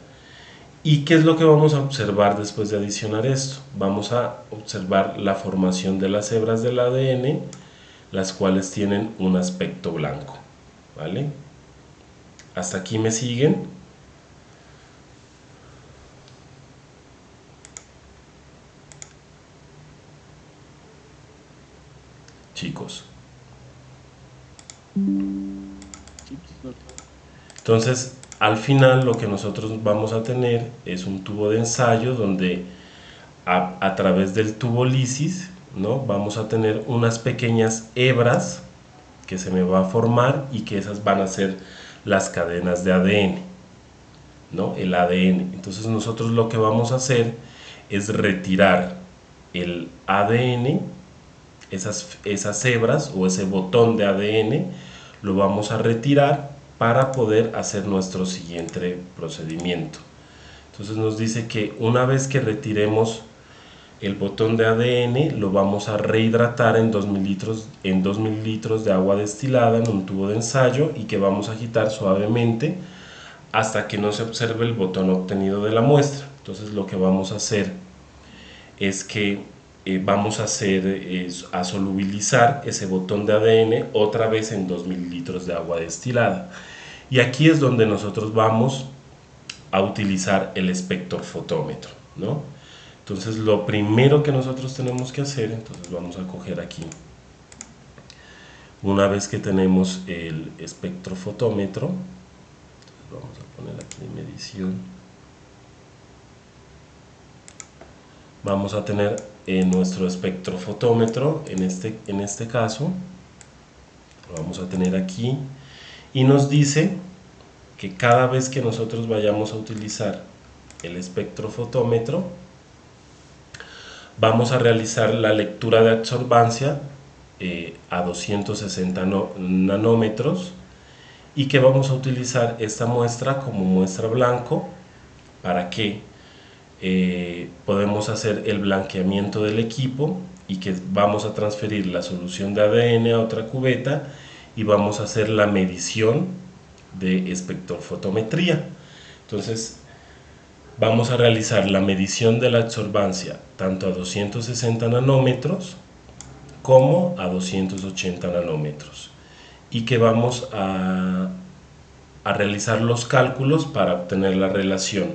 ¿Y qué es lo que vamos a observar después de adicionar esto? Vamos a observar la formación de las hebras del ADN, las cuales tienen un aspecto blanco, ¿vale? ¿Hasta aquí me siguen? Chicos. Entonces, al final lo que nosotros vamos a tener es un tubo de ensayo donde a través del tubo lisis, ¿no? Vamos a tener unas pequeñas hebras que se me va a formar, y que esas van a ser las cadenas de ADN, ¿no? El ADN. Entonces nosotros lo que vamos a hacer es retirar el ADN, esas hebras o ese botón de ADN, lo vamos a retirar para poder hacer nuestro siguiente procedimiento. Entonces nos dice que una vez que retiremos el botón de ADN, lo vamos a rehidratar en 2 mililitros de agua destilada en un tubo de ensayo, y que vamos a agitar suavemente hasta que no se observe el botón obtenido de la muestra. Entonces lo que vamos a hacer es que vamos a solubilizar ese botón de ADN otra vez en 2 mililitros de agua destilada. Y aquí es donde nosotros vamos a utilizar el espectrofotómetro, ¿no? Entonces lo primero que nosotros tenemos que hacer, entonces vamos a coger aquí, una vez que tenemos el espectrofotómetro, vamos a poner aquí medición, vamos a tener nuestro espectrofotómetro, en este caso, lo vamos a tener aquí, y nos dice que cada vez que nosotros vayamos a utilizar el espectrofotómetro, vamos a realizar la lectura de absorbancia a 260 nanómetros, y que vamos a utilizar esta muestra como muestra blanco para que podemos hacer el blanqueamiento del equipo, y que vamos a transferir la solución de ADN a otra cubeta y vamos a hacer la medición de espectrofotometría. Entonces vamos a realizar la medición de la absorbancia tanto a 260 nanómetros como a 280 nanómetros, y que vamos a realizar los cálculos para obtener la relación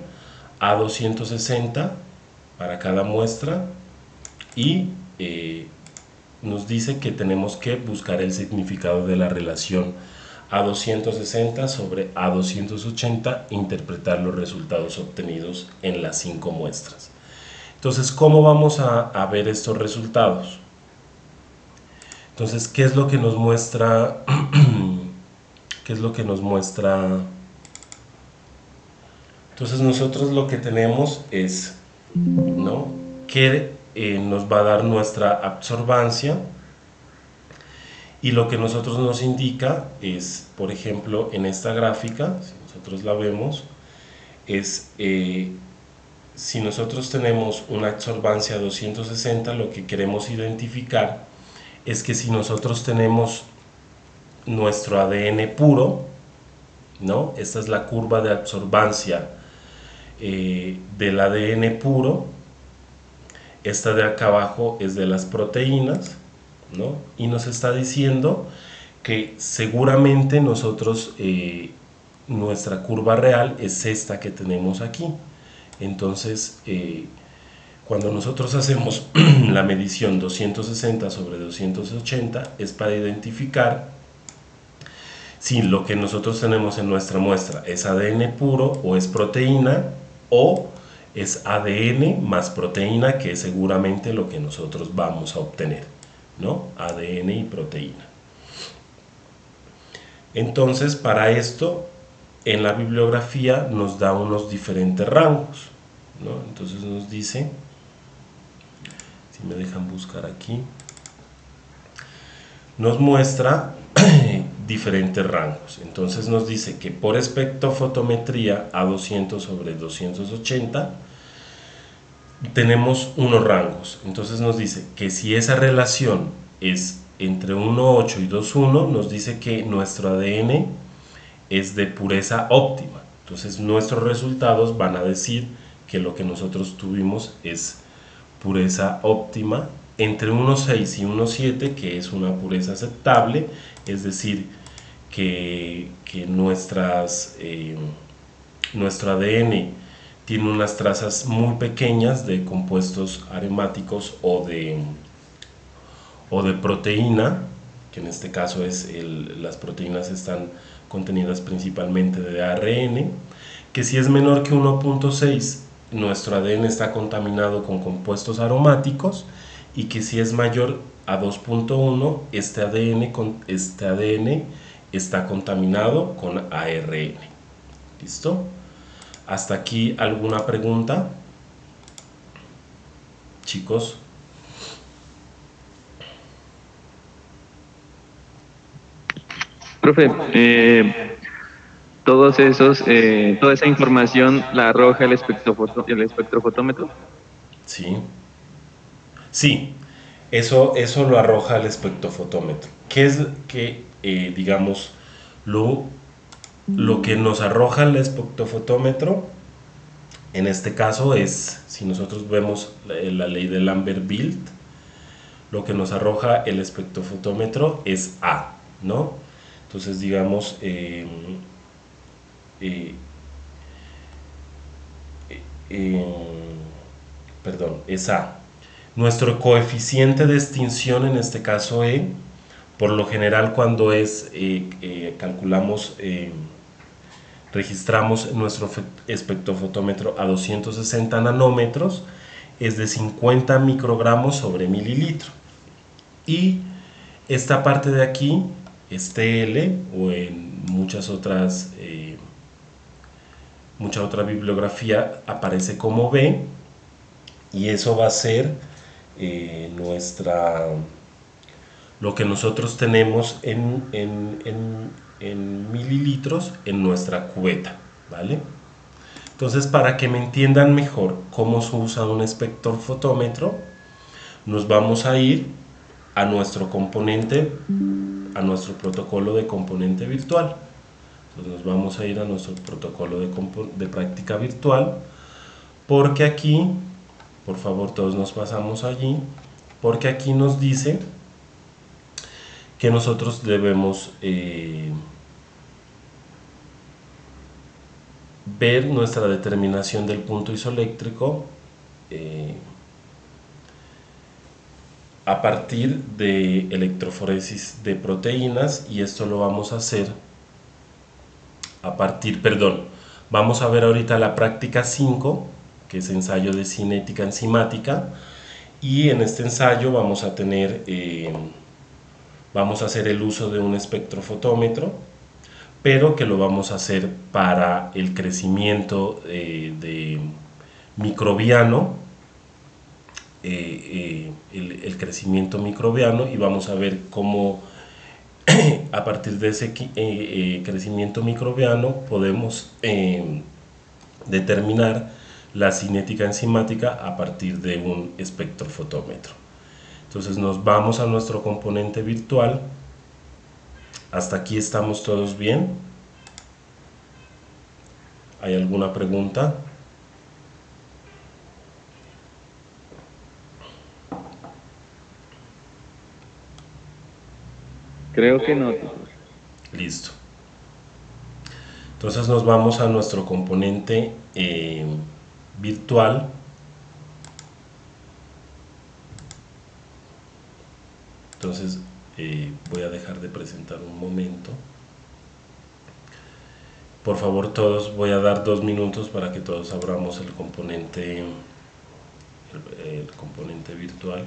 a 260 para cada muestra, y nos dice que tenemos que buscar el significado de la relación A260 sobre A280 e interpretar los resultados obtenidos en las 5 muestras. Entonces, ¿cómo vamos a ver estos resultados? Entonces, ¿qué es lo que nos muestra? ¿Qué es lo que nos muestra? Entonces, nosotros lo que tenemos es, ¿no?, que nos va a dar nuestra absorbancia, y lo que nosotros nos indica es, por ejemplo, en esta gráfica, si nosotros la vemos, es si nosotros tenemos una absorbancia 260, lo que queremos identificar es que si nosotros tenemos nuestro ADN puro, ¿no? Esta es la curva de absorbancia del ADN puro. Esta de acá abajo es de las proteínas, ¿no? Y nos está diciendo que seguramente nosotros, nuestra curva real es esta que tenemos aquí. Entonces, cuando nosotros hacemos la medición 260 sobre 280, es para identificar si lo que nosotros tenemos en nuestra muestra es ADN puro o es proteína, o es ADN más proteína, que es seguramente lo que nosotros vamos a obtener, ¿no? ADN y proteína. Entonces, para esto, en la bibliografía nos da unos diferentes rangos, ¿no? Entonces nos dice, si me dejan buscar aquí, nos muestra diferentes rangos. Entonces nos dice que por espectrofotometría A200 sobre 280 tenemos unos rangos. Entonces nos dice que si esa relación es entre 1,8 y 2,1, nos dice que nuestro ADN es de pureza óptima. Entonces nuestros resultados van a decir que lo que nosotros tuvimos es pureza óptima. Entre 1,6 y 1,7, que es una pureza aceptable, es decir, que nuestro ADN tiene unas trazas muy pequeñas de compuestos aromáticos o de proteína, que en este caso las proteínas están contenidas principalmente de ARN, que si es menor que 1,6, nuestro ADN está contaminado con compuestos aromáticos, y que si es mayor a 2,1, este ADN está contaminado con ARN. ¿Listo? ¿Hasta aquí alguna pregunta, chicos? Profe, toda esa información la arroja el espectrofotómetro. Sí. Sí, eso lo arroja el espectrofotómetro. ¿Qué es digamos, lo que nos arroja el espectrofotómetro? En este caso es, si nosotros vemos la ley de Lambert-Wilt, lo que nos arroja el espectrofotómetro es A, ¿no? Entonces, digamos, es A. Nuestro coeficiente de extinción, en este caso E, por lo general cuando registramos nuestro espectrofotómetro a 260 nanómetros, es de 50 microgramos sobre mililitro. Y esta parte de aquí, este L, o en mucha otra bibliografía aparece como B, y eso va a ser lo que nosotros tenemos en mililitros en nuestra cubeta, ¿vale? Entonces, para que me entiendan mejor cómo se usa un espectrofotómetro, nos vamos a ir a nuestro protocolo de componente virtual. Entonces nos vamos a ir a nuestro protocolo de práctica virtual, porque aquí, por favor, todos nos pasamos allí, porque aquí nos dice que nosotros debemos ver nuestra determinación del punto isoeléctrico a partir de electroforesis de proteínas, y esto lo vamos a hacer vamos a ver ahorita la práctica 5, que es ensayo de cinética enzimática, y en este ensayo vamos a tener, vamos a hacer el uso de un espectrofotómetro, pero que lo vamos a hacer para el crecimiento de microbiano, el crecimiento microbiano, y vamos a ver cómo a partir de ese crecimiento microbiano podemos determinar la cinética enzimática a partir de un espectrofotómetro. Entonces nos vamos a nuestro componente virtual. ¿Hasta aquí estamos todos bien? ¿Hay alguna pregunta? Creo que no. Listo. Entonces nos vamos a nuestro componente virtual. Entonces voy a dejar de presentar un momento. Por favor, todos, voy a dar 2 minutos para que todos abramos el componente virtual.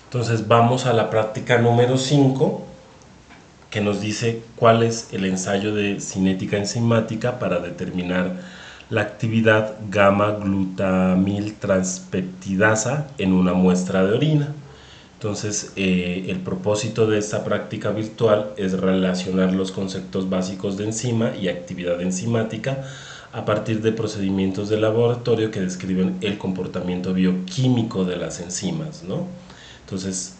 Entonces vamos a la práctica número 5, que nos dice cuál es el ensayo de cinética enzimática para determinar la actividad gamma-glutamiltranspeptidasa en una muestra de orina. Entonces el propósito de esta práctica virtual es relacionar los conceptos básicos de enzima y actividad enzimática a partir de procedimientos de laboratorio que describen el comportamiento bioquímico de las enzimas, ¿no? Entonces,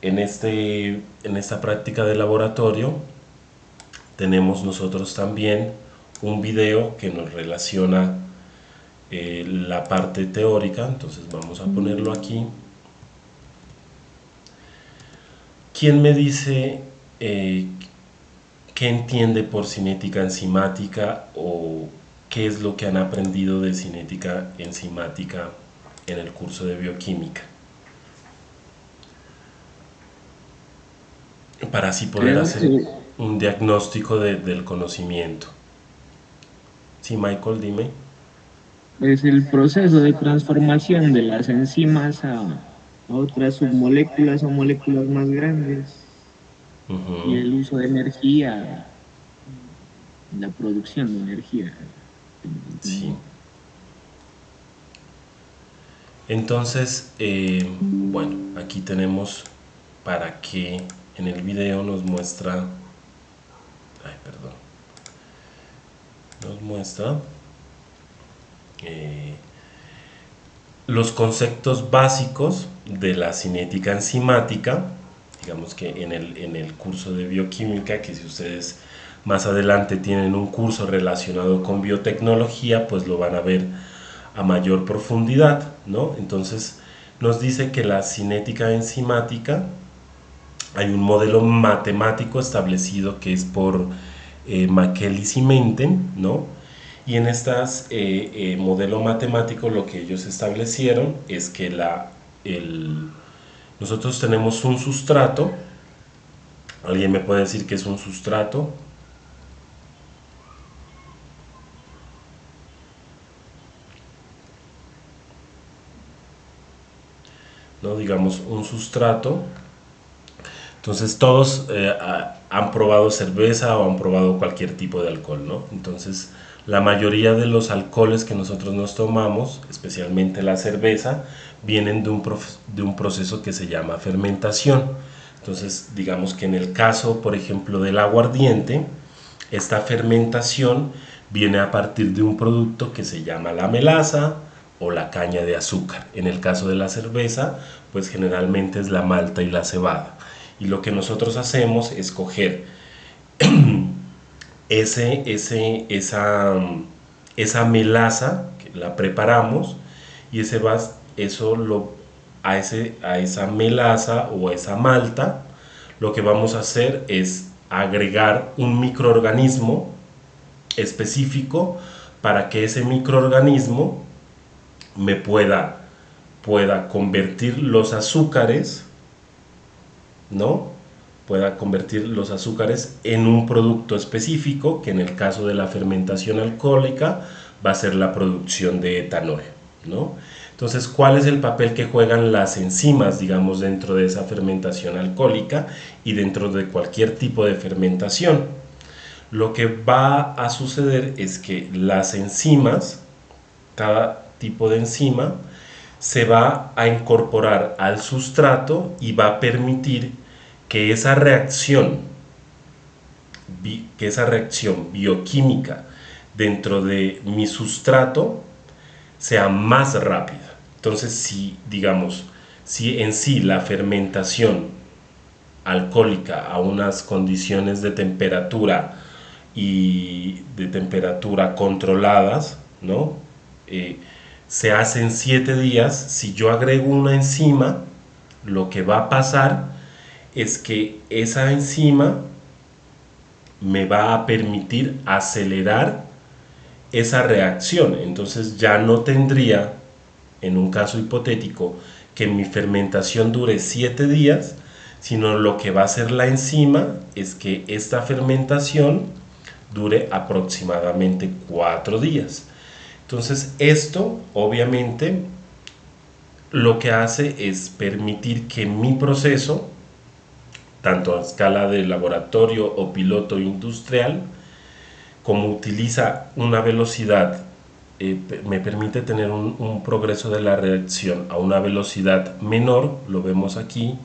en esta práctica de laboratorio tenemos nosotros también un video que nos relaciona la parte teórica. Entonces vamos a ponerlo aquí. ¿Quién me dice qué entiende por cinética enzimática o qué es lo que han aprendido de cinética enzimática en el curso de bioquímica? Para así poder hacer un diagnóstico del conocimiento. Sí, Michael, dime. Es el proceso de transformación de las enzimas a otras submoléculas o moléculas más grandes. Y el uso de energía, la producción de energía. Sí. Entonces, bueno, aquí tenemos para que en el video nos muestra, nos muestra los conceptos básicos de la cinética enzimática. Digamos que en el curso de bioquímica, que si ustedes más adelante tienen un curso relacionado con biotecnología, pues lo van a ver a mayor profundidad, ¿no? Entonces nos dice que la cinética enzimática, hay un modelo matemático establecido que es por Makely y Menten, ¿no? Y en este modelo matemático lo que ellos establecieron es que nosotros tenemos un sustrato. ¿Alguien me puede decir qué es un sustrato? ¿No? Digamos un sustrato. Entonces todos han probado cerveza o han probado cualquier tipo de alcohol, ¿no? Entonces la mayoría de los alcoholes que nosotros nos tomamos, especialmente la cerveza, vienen de un proceso que se llama fermentación. Entonces digamos que en el caso, por ejemplo, del aguardiente, esta fermentación viene a partir de un producto que se llama la melaza o la caña de azúcar. En el caso de la cerveza, pues generalmente es la malta y la cebada. Y lo que nosotros hacemos es coger esa melaza, que la preparamos, y a esa melaza o a esa malta, lo que vamos a hacer es agregar un microorganismo específico para que ese microorganismo me pueda convertir los azúcares, ¿no? Pueda convertir los azúcares en un producto específico, que en el caso de la fermentación alcohólica va a ser la producción de etanol, ¿no? Entonces, ¿cuál es el papel que juegan las enzimas, digamos, dentro de esa fermentación alcohólica y dentro de cualquier tipo de fermentación? Lo que va a suceder es que las enzimas, cada tipo de enzima, se va a incorporar al sustrato y va a permitir que esa reacción bioquímica dentro de mi sustrato sea más rápida. Entonces, si en sí la fermentación alcohólica a unas condiciones de temperatura y de temperatura controladas, ¿no? Se hace en 7 días, si yo agrego una enzima, lo que va a pasar es que esa enzima me va a permitir acelerar esa reacción. Entonces ya no tendría, en un caso hipotético, que mi fermentación dure 7 días, sino lo que va a hacer la enzima es que esta fermentación dure aproximadamente 4 días. Entonces esto obviamente lo que hace es permitir que mi proceso, tanto a escala de laboratorio o piloto industrial, como utiliza una velocidad, me permite tener un progreso de la reacción a una velocidad menor, lo vemos aquí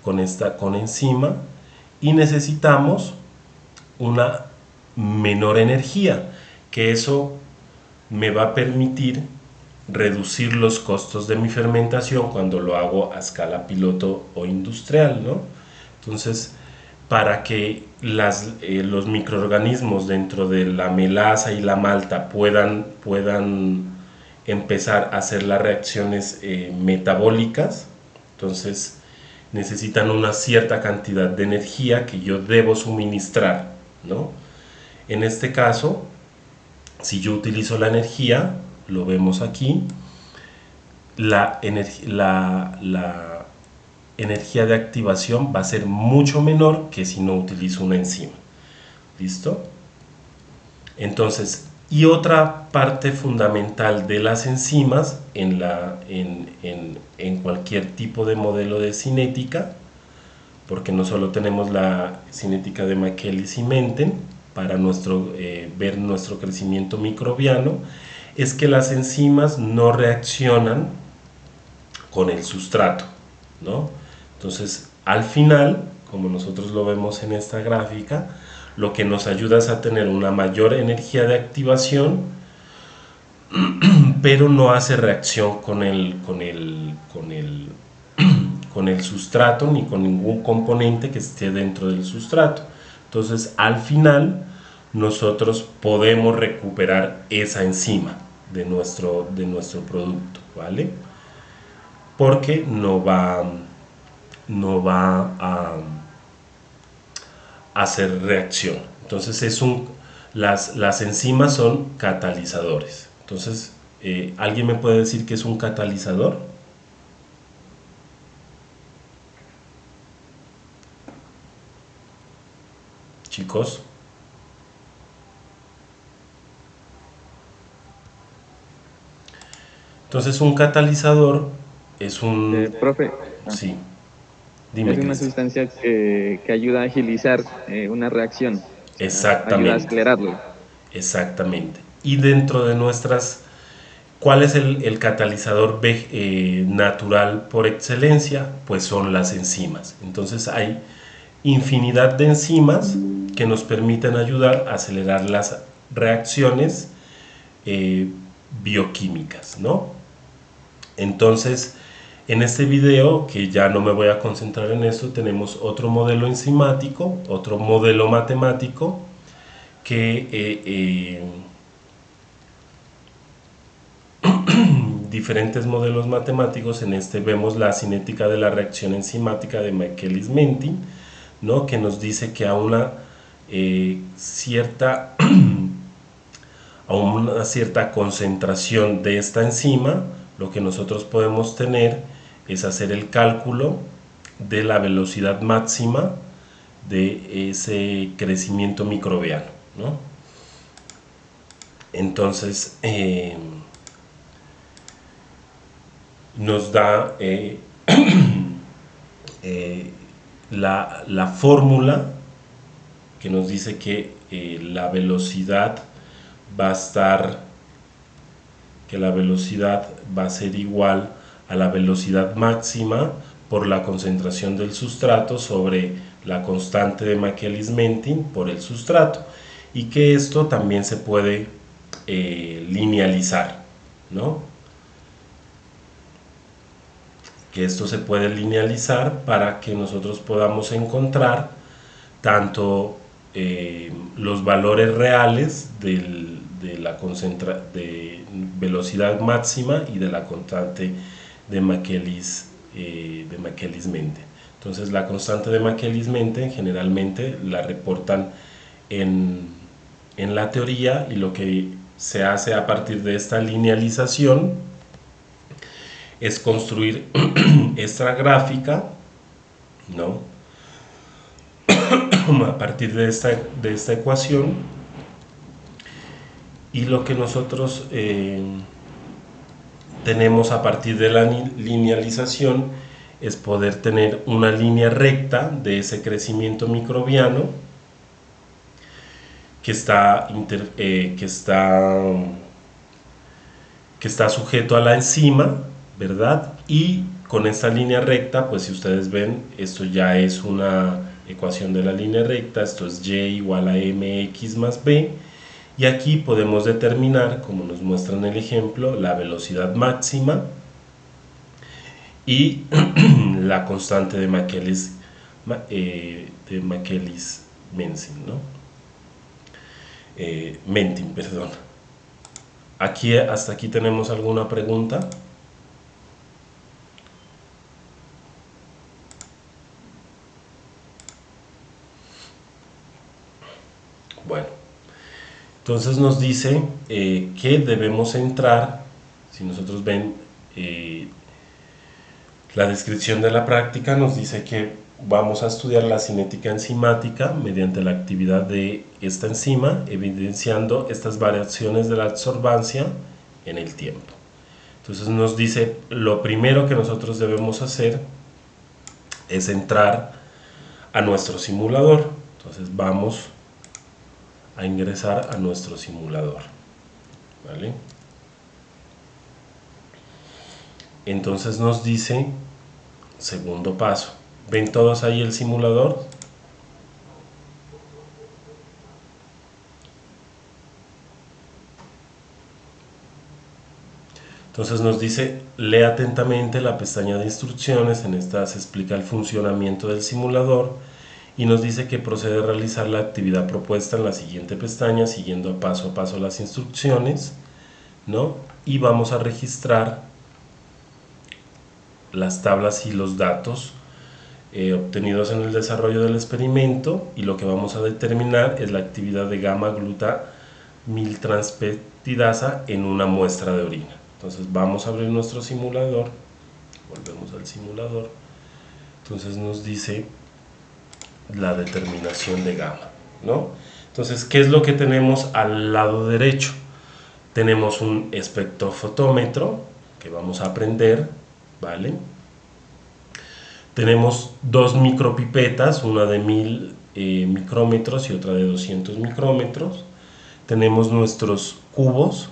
con enzima, y necesitamos una menor energía, que eso me va a permitir reducir los costos de mi fermentación cuando lo hago a escala piloto o industrial, ¿no? Entonces, para que los microorganismos dentro de la melaza y la malta puedan empezar a hacer las reacciones metabólicas, entonces necesitan una cierta cantidad de energía que yo debo suministrar, ¿no? En este caso, si yo utilizo la energía, lo vemos aquí, la energía de activación va a ser mucho menor que si no utilizo una enzima. ¿Listo? Entonces, y otra parte fundamental de las enzimas en cualquier tipo de modelo de cinética, porque no solo tenemos la cinética de Michaelis y Menten para ver nuestro crecimiento microbiano, es que las enzimas no reaccionan con el sustrato, ¿no? Entonces, al final, como nosotros lo vemos en esta gráfica, lo que nos ayuda es a tener una mayor energía de activación, pero no hace reacción con el sustrato ni con ningún componente que esté dentro del sustrato. Entonces, al final, nosotros podemos recuperar esa enzima de nuestro producto, ¿vale? Porque no va a hacer reacción. Entonces las enzimas son catalizadores. Entonces, ¿alguien me puede decir qué es un catalizador? Chicos. Entonces, un catalizador es un... profe. Sí. Dime, es una sustancia que ayuda a agilizar una reacción. Exactamente. Ayuda a acelerarlo. Exactamente. Y dentro de ¿cuál es el catalizador natural por excelencia? Pues son las enzimas. Entonces hay infinidad de enzimas que nos permiten ayudar a acelerar las reacciones bioquímicas, ¿no? Entonces, en este video, que ya no me voy a concentrar en esto, tenemos otro modelo enzimático, otro modelo matemático, que diferentes modelos matemáticos. En este vemos la cinética de la reacción enzimática de Michaelis-Menten, ¿no? Que nos dice que a una cierta concentración de esta enzima, lo que nosotros podemos tener es hacer el cálculo de la velocidad máxima de ese crecimiento microbiano, ¿no? Entonces nos da la fórmula que nos dice que la velocidad va a ser igual a la velocidad máxima por la concentración del sustrato sobre la constante de Michaelis-Menten por el sustrato, y que esto también se puede linealizar, ¿no? Que esto se puede linealizar para que nosotros podamos encontrar tanto los valores reales de velocidad máxima y de la constante de Michaelis-Menten. Entonces la constante de Michaelis-Menten generalmente la reportan en la teoría, y lo que se hace a partir de esta linealización es construir esta gráfica, ¿no? A partir de esta ecuación, y lo que nosotros tenemos a partir de la linealización es poder tener una línea recta de ese crecimiento microbiano que está sujeto a la enzima, ¿verdad? Y con esta línea recta, pues si ustedes ven, esto ya es una ecuación de la línea recta, esto es y igual a mx más b, y aquí podemos determinar, como nos muestra en el ejemplo, la velocidad máxima y la constante de Michaelis-Menten, ¿no? Menten, perdón. Hasta aquí tenemos alguna pregunta. Bueno, entonces nos dice que debemos entrar, si nosotros ven la descripción de la práctica, nos dice que vamos a estudiar la cinética enzimática mediante la actividad de esta enzima, evidenciando estas variaciones de la absorbancia en el tiempo. Entonces nos dice, lo primero que nosotros debemos hacer es entrar a nuestro simulador. Entonces vamos a ingresar a nuestro simulador, ¿vale? Entonces nos dice, segundo paso, ¿ven todos ahí el simulador? Entonces nos dice, lee atentamente la pestaña de instrucciones. En esta se explica el funcionamiento del simulador y nos dice que procede a realizar la actividad propuesta en la siguiente pestaña, siguiendo paso a paso las instrucciones, ¿no? Y vamos a registrar las tablas y los datos obtenidos en el desarrollo del experimento, y lo que vamos a determinar es la actividad de gamma-glutamiltranspeptidasa en una muestra de orina. Entonces vamos a abrir nuestro simulador, volvemos al simulador. Entonces nos dice la determinación de gamma, ¿no? Entonces, ¿qué es lo que tenemos al lado derecho? Tenemos un espectrofotómetro que vamos a aprender, ¿vale? Tenemos dos micropipetas, una de 1000 micrómetros y otra de 200 micrómetros. Tenemos nuestros cubos,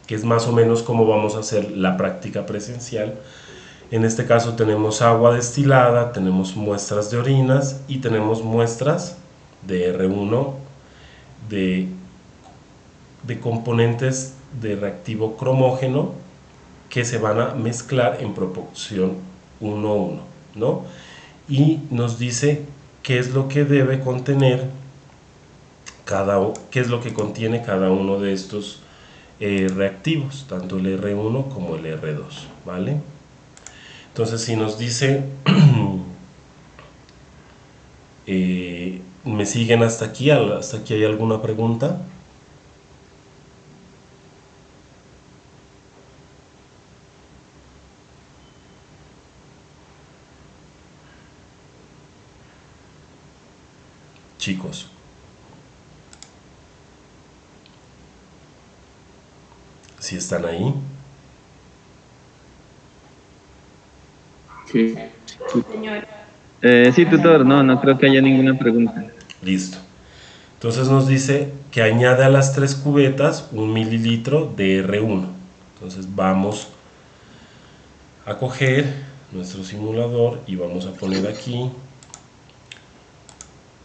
que es más o menos como vamos a hacer la práctica presencial. En este caso tenemos agua destilada, tenemos muestras de orinas y tenemos muestras de R1 de componentes de reactivo cromógeno que se van a mezclar en proporción 1:1, ¿no? Y nos dice qué es lo que debe contener qué es lo que contiene cada uno de estos reactivos, tanto el R1 como el R2, ¿vale? Entonces, si nos dice, ¿me siguen hasta aquí? ¿Hasta aquí hay alguna pregunta? Chicos. ¿Sí están ahí? Sí. Señor. Sí, tutor, no creo que haya ninguna pregunta. Listo. Entonces nos dice que añade a las 3 cubetas 1 mililitro de R1. Entonces vamos a coger nuestro simulador y vamos a poner aquí,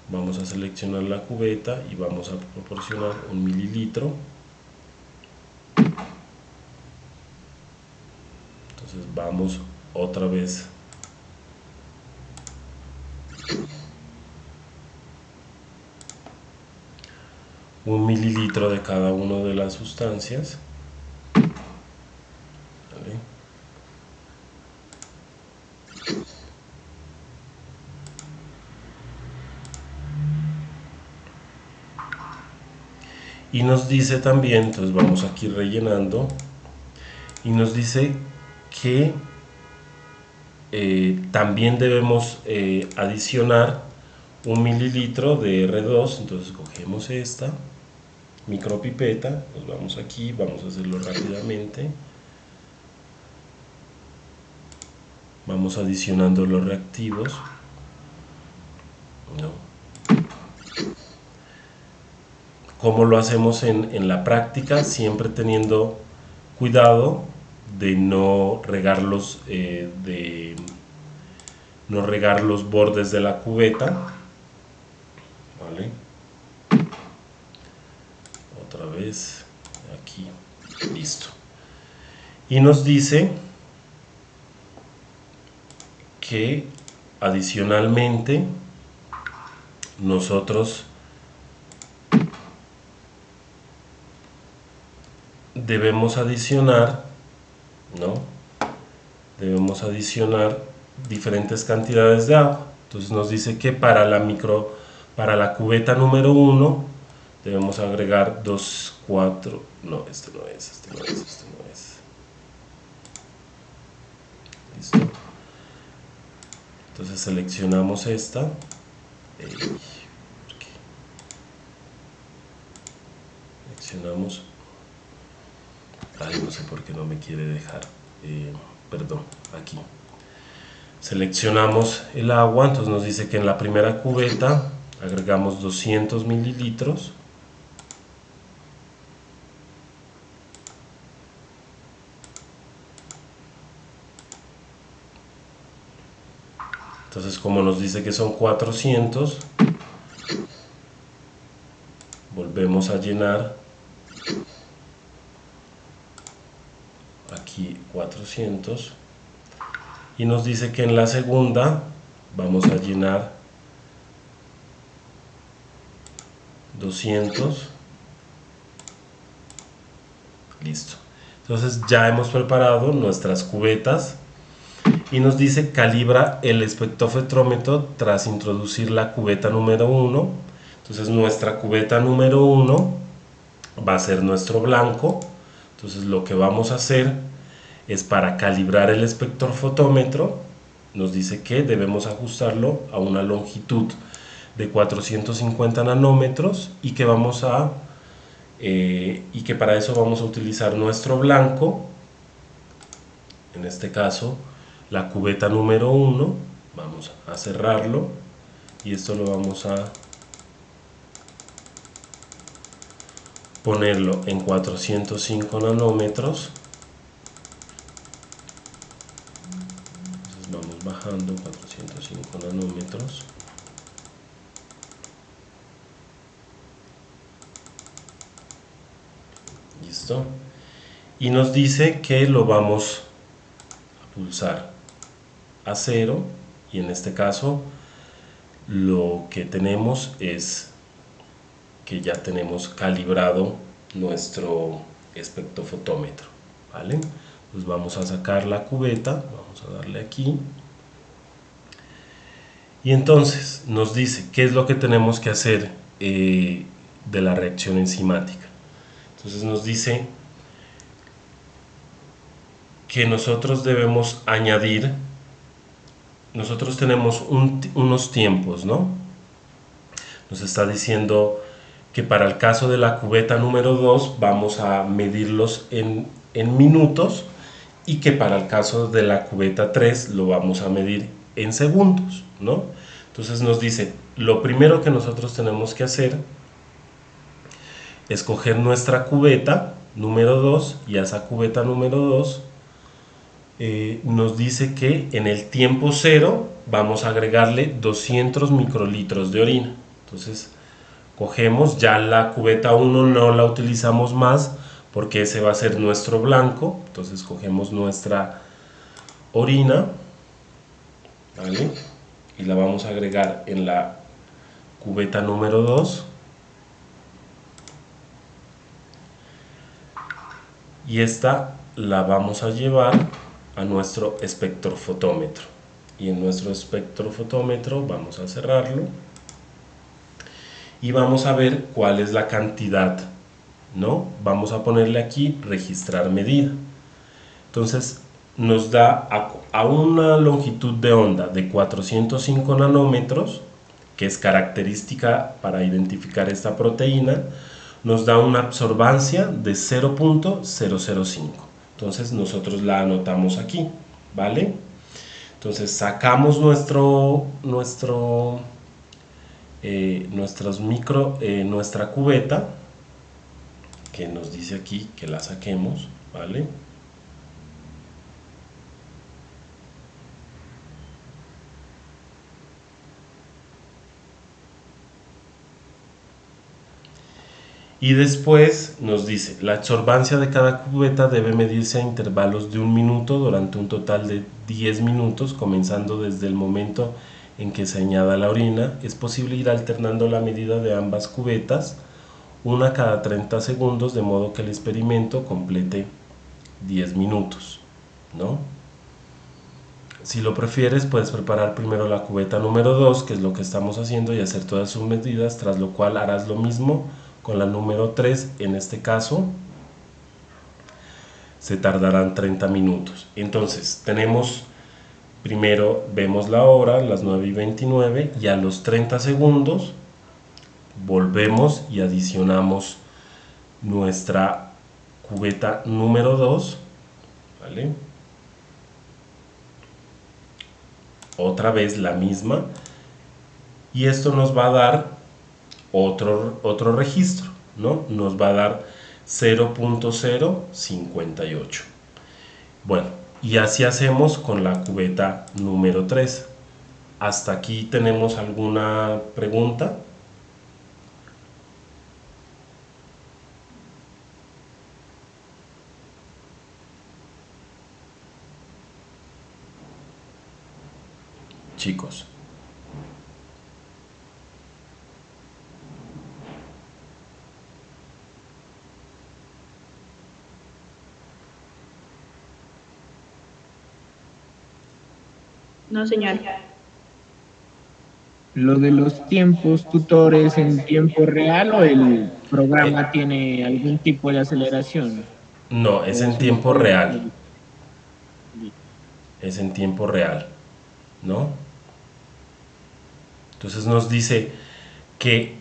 vamos a seleccionar la cubeta y vamos a proporcionar 1 mililitro. Entonces vamos otra vez un mililitro de cada una de las sustancias. ¿Vale? Y nos dice también, entonces vamos aquí rellenando, y nos dice que también debemos adicionar 1 mililitro de R2. Entonces cogemos esta micropipeta, nos vamos aquí, vamos a hacerlo rápidamente, vamos adicionando los reactivos, ¿no? ¿Cómo lo hacemos en la práctica? Siempre teniendo cuidado de no regar los bordes de la cubeta, ¿vale? Otra vez aquí, listo. Y nos dice que adicionalmente nosotros debemos adicionar, ¿no? Debemos adicionar diferentes cantidades de agua. Entonces nos dice que para la cubeta número 1 debemos agregar 2, 4, no, este no es. Listo. Entonces seleccionamos esta. Seleccionamos. Ay, no sé por qué no me quiere dejar. Perdón, aquí. Seleccionamos el agua, entonces nos dice que en la primera cubeta agregamos 200 mililitros. Entonces, como nos dice que son 400, volvemos a llenar aquí 400 y nos dice que en la segunda vamos a llenar 200. Listo. Entonces ya hemos preparado nuestras cubetas y nos dice calibra el espectrofotrómetro tras introducir la cubeta número 1. Entonces nuestra cubeta número 1 va a ser nuestro blanco. Entonces lo que vamos a hacer es, para calibrar el espectrofotómetro, nos dice que debemos ajustarlo a una longitud de 450 nanómetros y que para eso vamos a utilizar nuestro blanco, en este caso la cubeta número 1. Vamos a cerrarlo y esto lo vamos a ponerlo en 405 nanómetros. Entonces vamos bajando 405 nanómetros. Listo. Y nos dice que lo vamos a pulsar a 0 y en este caso lo que tenemos es que ya tenemos calibrado nuestro espectrofotómetro, ¿vale? Pues vamos a sacar la cubeta, vamos a darle aquí. Y entonces nos dice qué es lo que tenemos que hacer de la reacción enzimática. Entonces nos dice que nosotros debemos añadir, nosotros tenemos unos tiempos, ¿no? Nos está diciendo que para el caso de la cubeta número 2 vamos a medirlos en minutos, y que para el caso de la cubeta 3 lo vamos a medir en segundos, ¿no? Entonces nos dice, lo primero que nosotros tenemos que hacer es coger nuestra cubeta número 2, y a esa cubeta número 2 nos dice que en el tiempo 0 vamos a agregarle 200 microlitros de orina. Entonces cogemos, ya la cubeta 1 no la utilizamos más porque ese va a ser nuestro blanco. Entonces cogemos nuestra orina, ¿vale? Y la vamos a agregar en la cubeta número 2. Y esta la vamos a llevar a nuestro espectrofotómetro. Y en nuestro espectrofotómetro vamos a cerrarlo. Y vamos a ver cuál es la cantidad, ¿no? Vamos a ponerle aquí registrar medida. Entonces nos da a una longitud de onda de 405 nanómetros, que es característica para identificar esta proteína, nos da una absorbancia de 0.005. Entonces nosotros la anotamos aquí, ¿vale? Entonces sacamos nuestra cubeta, que nos dice aquí que la saquemos, ¿vale? Y después nos dice, la absorbancia de cada cubeta debe medirse a intervalos de 1 minuto durante un total de 10 minutos, comenzando desde el momento en que se añada la orina. Es posible ir alternando la medida de ambas cubetas, una cada 30 segundos, de modo que el experimento complete 10 minutos, ¿no? Si lo prefieres, puedes preparar primero la cubeta número 2, que es lo que estamos haciendo, y hacer todas sus medidas, tras lo cual harás lo mismo con la número 3. En este caso se tardarán 30 minutos. Entonces tenemos, primero vemos la hora, las 9:29, y a los 30 segundos volvemos y adicionamos nuestra cubeta número 2, ¿vale? Otra vez la misma, y esto nos va a dar otro registro, ¿no? Nos va a dar 0.058. Bueno, y así hacemos con la cubeta número 3. ¿Hasta aquí tenemos alguna pregunta? Chicos. No, señor. ¿Lo de los tiempos, tutores en tiempo real, o el programa tiene algún tipo de aceleración? No, es en tiempo real. Es en tiempo real, ¿no? Entonces nos dice que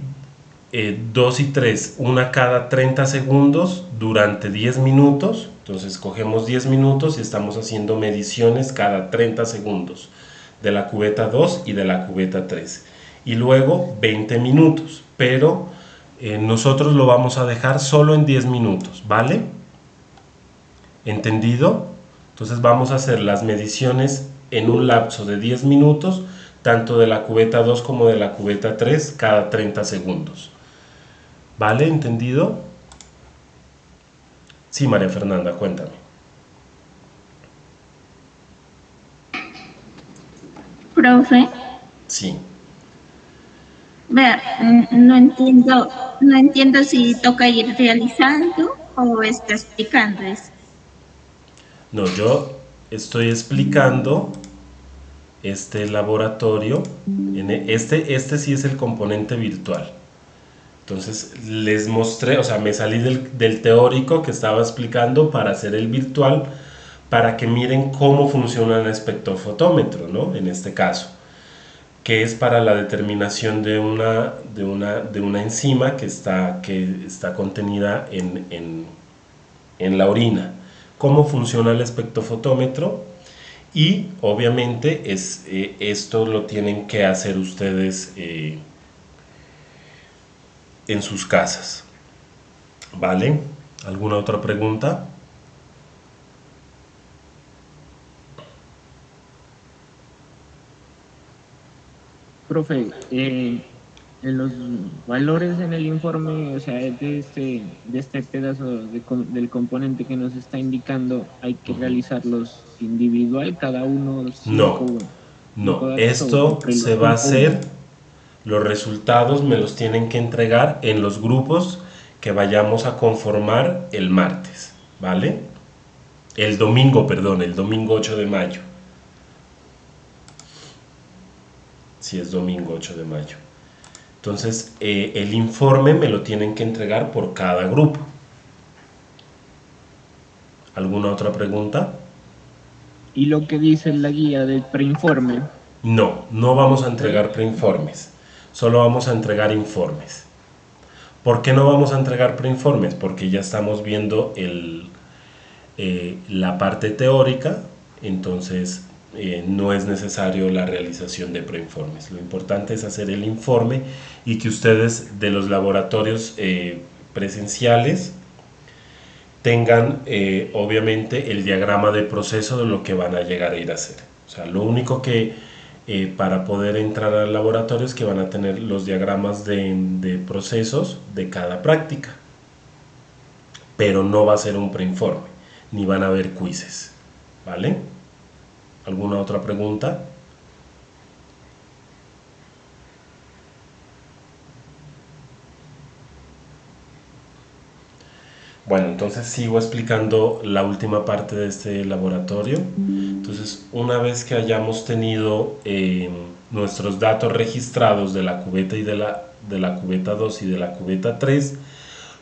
2 y 3, una cada 30 segundos durante 10 minutos. Entonces cogemos 10 minutos y estamos haciendo mediciones cada 30 segundos de la cubeta 2 y de la cubeta 3. Y luego 20 minutos, pero nosotros lo vamos a dejar solo en 10 minutos, ¿vale? ¿Entendido? Entonces vamos a hacer las mediciones en un lapso de 10 minutos, tanto de la cubeta 2 como de la cubeta 3, cada 30 segundos. ¿Vale? ¿Entendido? Sí, María Fernanda, cuéntame. Profe. Sí. Vea, no entiendo no entiendo si toca ir realizando o está explicando eso. No, yo estoy explicando este laboratorio. Este sí es el componente virtual. Entonces les mostré, o sea, me salí del teórico que estaba explicando para hacer el virtual, para que miren cómo funciona el espectrofotómetro, ¿no? En este caso, que es para la determinación de una enzima que está contenida en la orina. Cómo funciona el espectrofotómetro, y obviamente esto lo tienen que hacer ustedes en sus casas, ¿vale? ¿Alguna otra pregunta? Profe, en los valores en el informe, o sea, de este pedazo del componente que nos está indicando, ¿hay que realizarlos individual, cada uno? No, esto se va a hacer, los resultados me los tienen que entregar en los grupos que vayamos a conformar el martes, ¿vale? El domingo 8 de mayo. Si es domingo 8 de mayo. Entonces, el informe me lo tienen que entregar por cada grupo. ¿Alguna otra pregunta? ¿Y lo que dice la guía del preinforme? No vamos a entregar preinformes. Solo vamos a entregar informes. ¿Por qué no vamos a entregar preinformes? Porque ya estamos viendo la parte teórica, entonces no es necesario la realización de preinformes. Lo importante es hacer el informe y que ustedes de los laboratorios presenciales tengan obviamente el diagrama de proceso de lo que van a llegar a ir a hacer. O sea, lo único que para poder entrar al laboratorio es que van a tener los diagramas de procesos de cada práctica, pero no va a ser un preinforme, ni van a haber quizzes, ¿vale? ¿Alguna otra pregunta? Bueno, entonces sigo explicando la última parte de este laboratorio. Entonces, una vez que hayamos tenido nuestros datos registrados de la cubeta y de la cubeta 2 y de la cubeta 3,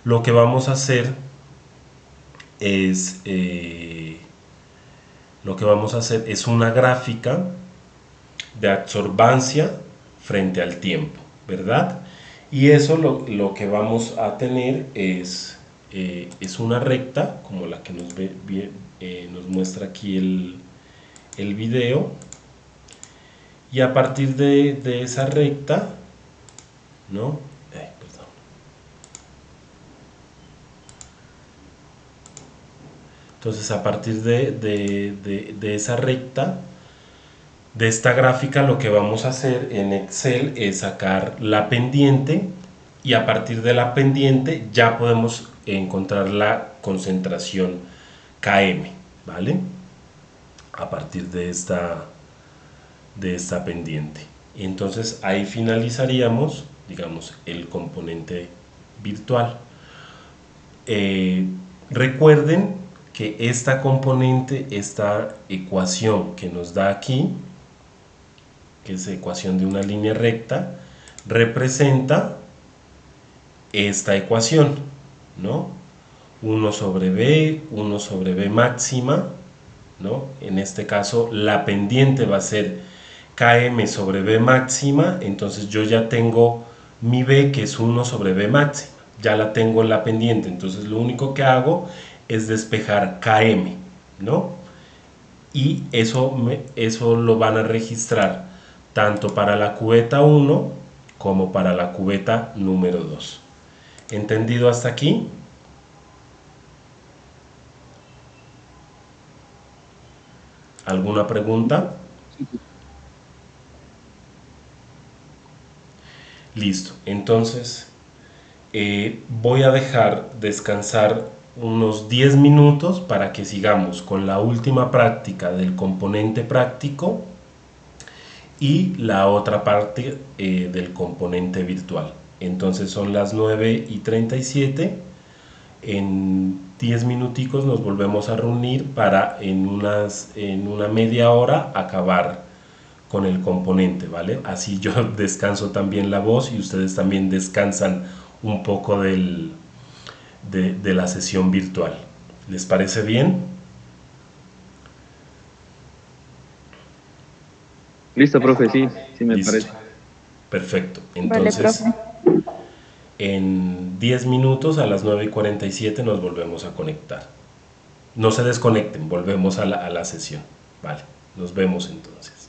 lo que vamos a hacer es una gráfica de absorbancia frente al tiempo, ¿verdad? Y eso lo que vamos a tener es una recta, como la que nos muestra aquí el video, y a partir de esa recta, ¿no? Entonces, a partir de esa recta, de esta gráfica, lo que vamos a hacer en Excel es sacar la pendiente, y a partir de la pendiente ya podemos encontrar la concentración km, ¿vale? A partir de esta pendiente. Entonces ahí finalizaríamos, digamos, el componente virtual. Recuerden que esta componente, esta ecuación que nos da aquí, que es ecuación de una línea recta, representa esta ecuación, ¿no? 1 sobre b, 1 sobre b máxima, ¿no? En este caso la pendiente va a ser km sobre b máxima, entonces yo ya tengo mi b, que es 1 sobre b máxima, ya la tengo en la pendiente, entonces lo único que hago es despejar km, ¿no? Y eso lo van a registrar tanto para la cubeta 1 como para la cubeta número 2. ¿Entendido hasta aquí? ¿Alguna pregunta? Listo, entonces voy a dejar descansar unos 10 minutos para que sigamos con la última práctica del componente práctico y la otra parte del componente virtual. Entonces son las 9:37. En 10 minuticos nos volvemos a reunir para en una media hora acabar con el componente, ¿vale? Así yo descanso también la voz y ustedes también descansan un poco de la sesión virtual. ¿Les parece bien? Listo, profe, sí me Listo. parece. Perfecto. Entonces, en 10 minutos a las 9:47 nos volvemos a conectar. No se desconecten, volvemos a la sesión. Vale, nos vemos entonces.